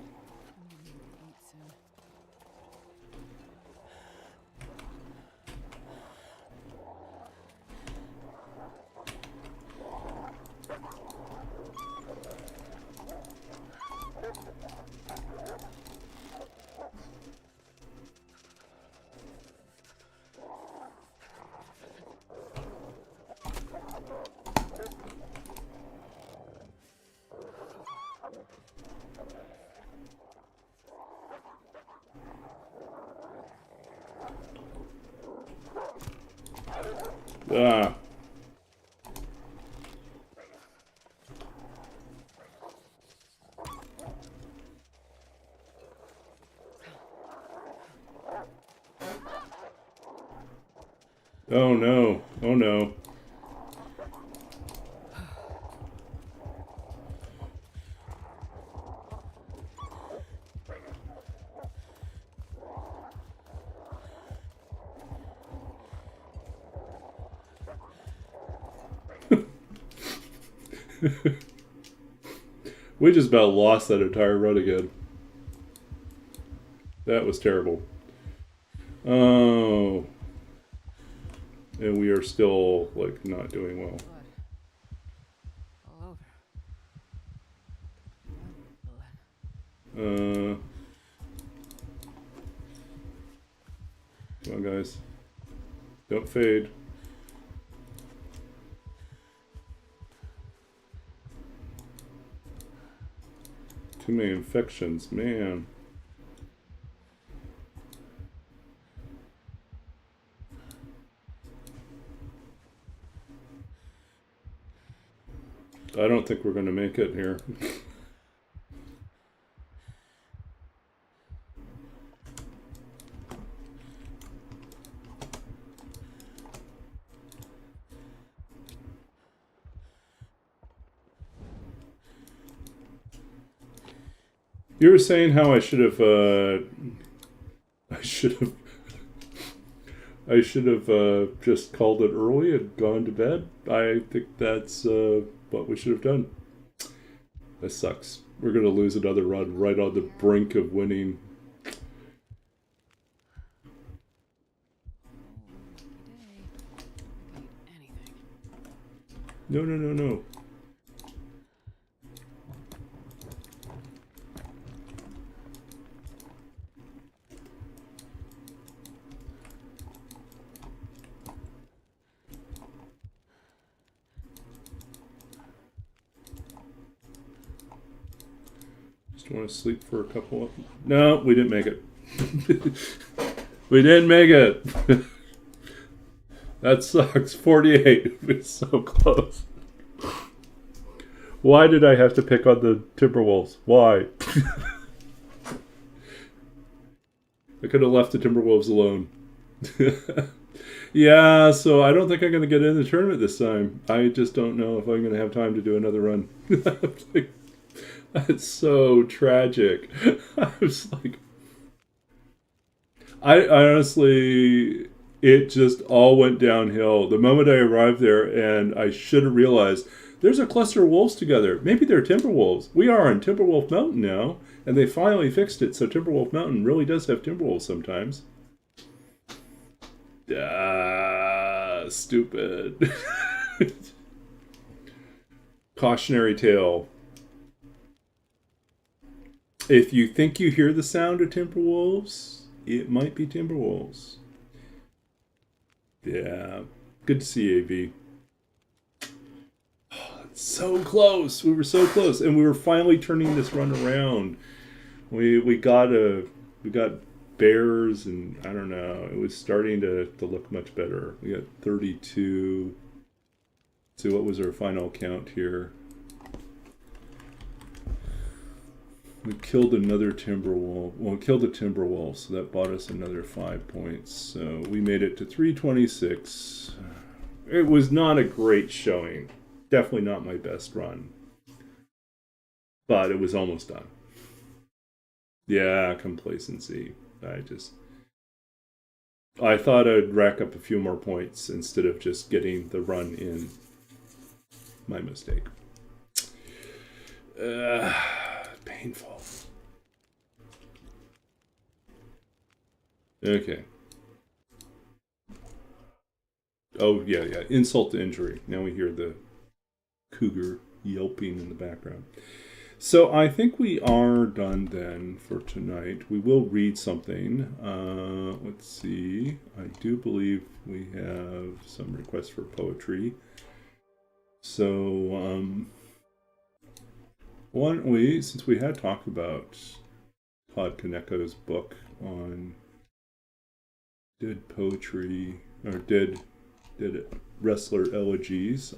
Ah. Oh no. Oh no. We just about lost that entire run again. That was terrible. Oh. And we are still, like, not doing well. All over. Come on, guys. Don't fade. Too many infections, man. I don't think we're going to make it here. You were saying how I should have just called it early and gone to bed. I think that's what we should have done. That sucks. We're gonna lose another run right on the brink of winning. No, no, no, no. Want to sleep for a couple of... No, we didn't make it. We didn't make it. That sucks. 48. It's so close. Why did I have to pick on the timberwolves? Why? I could have left the timberwolves alone. Yeah, so I don't think I'm going to get in the tournament this time. I just don't know if I'm going to have time to do another run. Like, that's so tragic. I was like, I honestly, it just all went downhill the moment I arrived there, and I should have realized there's a cluster of wolves together. Maybe they're timberwolves. We are on Timberwolf Mountain now, and they finally fixed it, so Timberwolf Mountain really does have timberwolves sometimes. Stupid. Cautionary tale. If you think you hear the sound of timberwolves, it might be timberwolves. Yeah. Good to see you, AV. So close. We were so close, and we were finally turning this run around. We got bears, and I don't know. It was starting to look much better. We got 32. So what was our final count here? We killed another timberwolf. Well, we killed a timberwolf, so that bought us another 5 points. So we made it to 326. It was not a great showing. Definitely not my best run. But it was almost done. Yeah, complacency. I thought I'd rack up a few more points instead of just getting the run in. My mistake. Painful. Okay. Oh, yeah. Insult to injury. Now we hear the cougar yelping in the background. So I think we are done then for tonight. We will read something. Let's see. I do believe we have some requests for poetry. So, why don't we, since we had talked about Todd Kaneko's book on dead poetry, or dead wrestler elegies,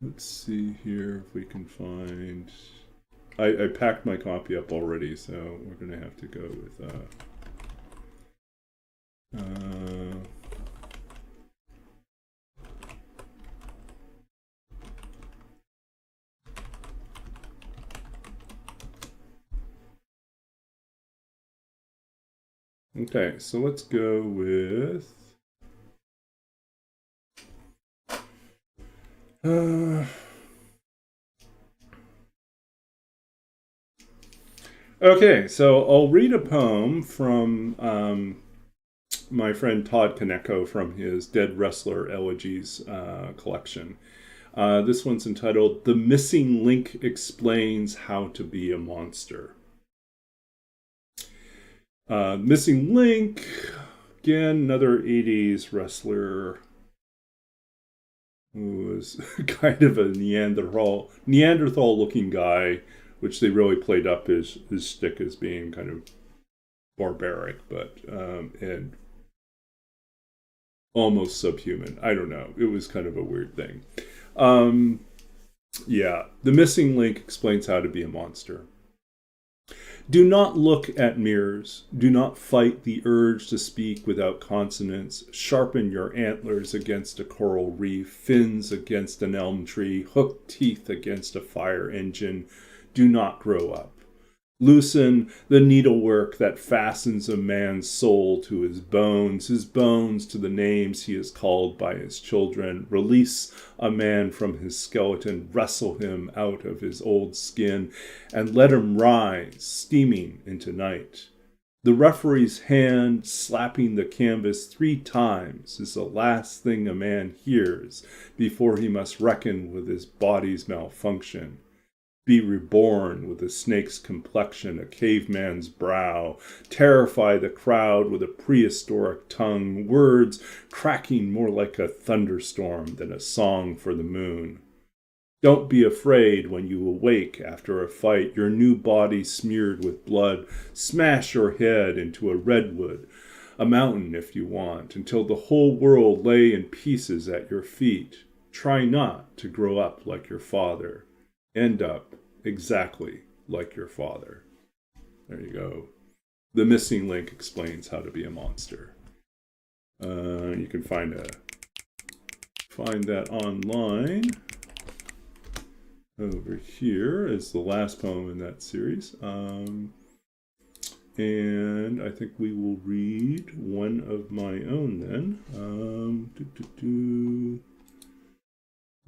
let's see here if we can find... I packed my copy up already, so we're going to have to go with... Okay, so let's go with... Okay, so I'll read a poem from my friend Todd Kaneko from his Dead Wrestler Elegies collection. This one's entitled "The Missing Link Explains How to Be a Monster." Missing Link, again, another 80s wrestler who was kind of a Neanderthal-looking guy, which they really played up his shtick as being kind of barbaric, but and almost subhuman. I don't know. It was kind of a weird thing. Yeah, the missing link explains how to be a monster. Do not look at mirrors. Do not fight the urge to speak without consonants. Sharpen your antlers against a coral reef, fins against an elm tree, hooked teeth against a fire engine. Do not grow up. Loosen the needlework that fastens a man's soul to his bones to the names he is called by his children. Release a man from his skeleton, wrestle him out of his old skin, and let him rise, steaming into night. The referee's hand slapping the canvas 3 times is the last thing a man hears before he must reckon with his body's malfunction. Be reborn with a snake's complexion, a caveman's brow, terrify the crowd with a prehistoric tongue, words cracking more like a thunderstorm than a song for the moon. Don't be afraid when you awake after a fight, your new body smeared with blood. Smash your head into a redwood, a mountain if you want, until the whole world lay in pieces at your feet. Try not to grow up like your father. End up exactly like your father. There you go. The missing link explains how to be a monster. You can find that online. Over here is the last poem in that series. And I think we will read one of my own then.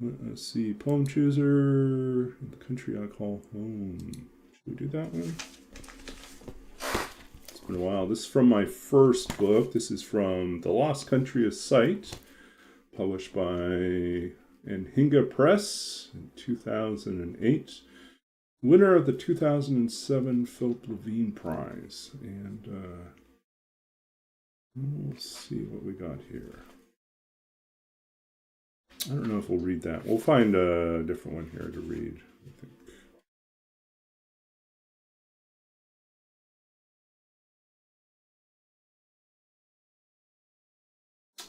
Let's see, poem chooser, the country I call home. Should we do that one? Let's been a while. This is from my first book. This is from The Lost Country of Sight, published by Anhinga Press in 2008. Winner of the 2007 Philip Levine Prize. And we'll see what we got here. I don't know if we'll read that. We'll find a different one here to read, I think.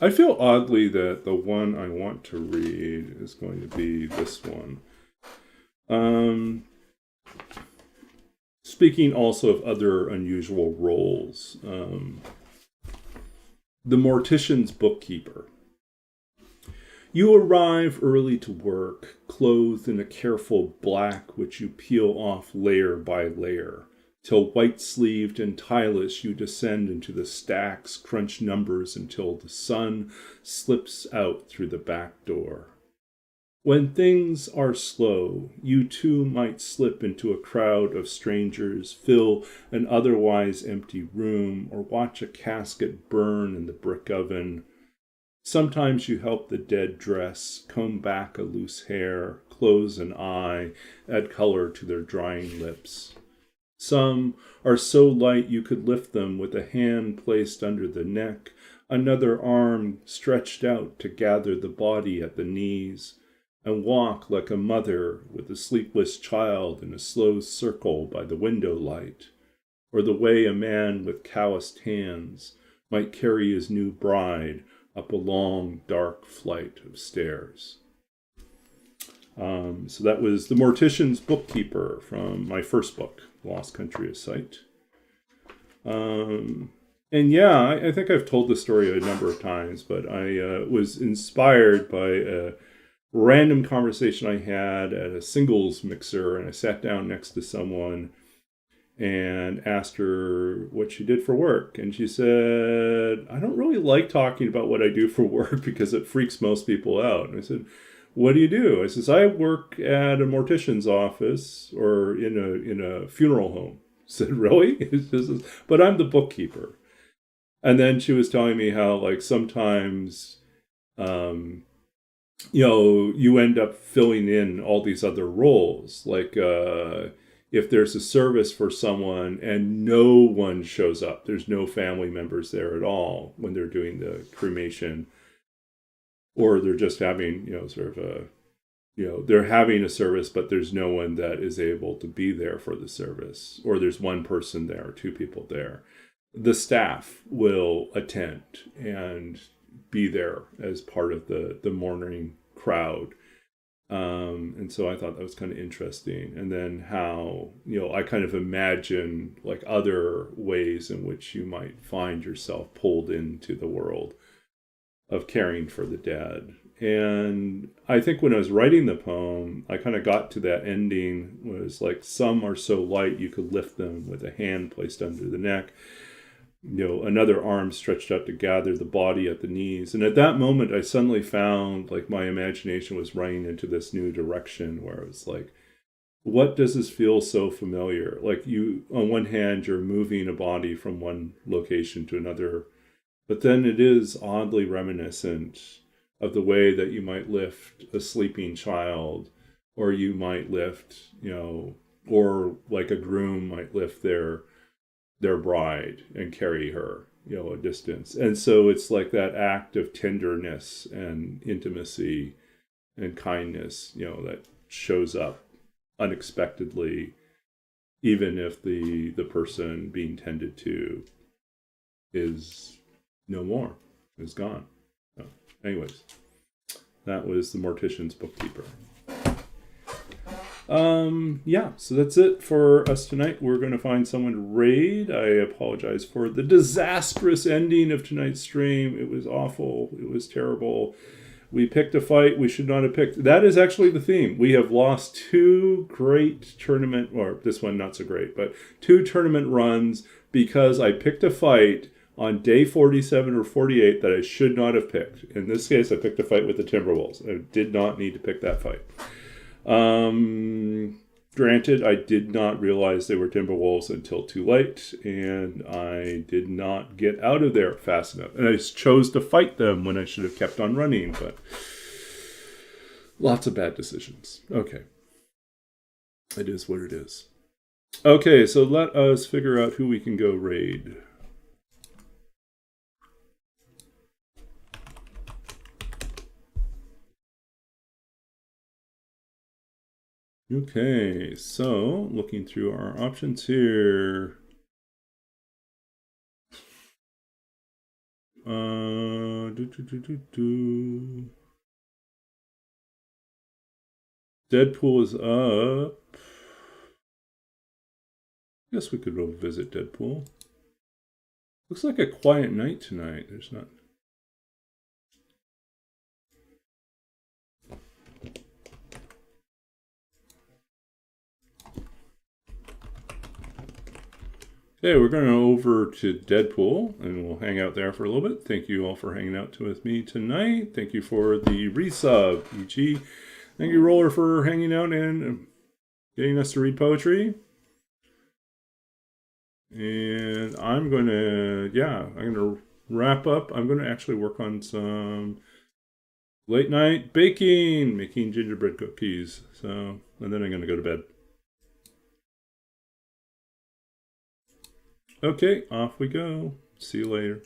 I feel oddly that the one I want to read is going to be this one. Speaking also of other unusual roles, the mortician's bookkeeper. You arrive early to work, clothed in a careful black which you peel off layer by layer, till white-sleeved and tieless you descend into the stacks, crunch numbers until the sun slips out through the back door. When things are slow, you too might slip into a crowd of strangers, fill an otherwise empty room, or watch a casket burn in the brick oven. Sometimes you help the dead dress, comb back a loose hair, close an eye, add color to their drying lips. Some are so light you could lift them with a hand placed under the neck, another arm stretched out to gather the body at the knees, and walk like a mother with a sleepless child in a slow circle by the window light, or the way a man with calloused hands might carry his new bride up a long, dark flight of stairs. So that was The Mortician's Bookkeeper from my first book, Lost Country of Sight. And yeah, I think I've told this story a number of times, but I was inspired by a random conversation I had at a singles mixer, and I sat down next to someone and asked her what she did for work. And she said, I don't really like talking about what I do for work because it freaks most people out. And I said, what do you do? I says, I work at a mortician's office or in a funeral home. I said, really? Says, but I'm the bookkeeper. And then she was telling me how, like, sometimes, you end up filling in all these other roles. Like, if there's a service for someone and no one shows up, there's no family members there at all when they're doing the cremation, or they're just having, they're having a service, but there's no one that is able to be there for the service, or there's one person there or two people there. The staff will attend and be there as part of the mourning crowd. And so I thought that was kind of interesting. And then how, I kind of imagine like other ways in which you might find yourself pulled into the world of caring for the dead. And I think when I was writing the poem, I kind of got to that ending, was like, some are so light you could lift them with a hand placed under the neck. Another arm stretched out to gather the body at the knees. And at that moment, I suddenly found like my imagination was running into this new direction where it was like, what does this feel so familiar? Like you, on one hand, you're moving a body from one location to another, but then it is oddly reminiscent of the way that you might lift a sleeping child, or you might lift, or like a groom might lift their bride and carry her, a distance. And so it's like that act of tenderness and intimacy and kindness, that shows up unexpectedly, even if the person being tended to is no more, is gone. So, anyways, that was The Mortician's Bookkeeper. So that's it for us tonight. We're going to find someone to raid. I apologize for the disastrous ending of tonight's stream. It was awful. It was terrible. We picked a fight we should not have picked. That is actually the theme. We have lost two great tournament, or this one not so great, but two tournament runs because I picked a fight on day 47 or 48 that I should not have picked. In this case, I picked a fight with the Timberwolves. I did not need to pick that fight. Granted, I did not realize they were timberwolves until too late, and I did not get out of there fast enough. And I chose to fight them when I should have kept on running, but lots of bad decisions. Okay. It is what it is. Okay, so let us figure out who we can go raid. Okay, so looking through our options here. Deadpool is up. Guess we could go visit Deadpool. Looks like a quiet night tonight. There's not. Okay, we're going over to Deadpool, and we'll hang out there for a little bit. Thank you all for hanging out with me tonight. Thank you for the resub, EG. Thank you, Roller, for hanging out and getting us to read poetry. And I'm going to wrap up. I'm going to actually work on some late night baking, making gingerbread cookies. So, and then I'm going to go to bed. Okay, off we go. See you later.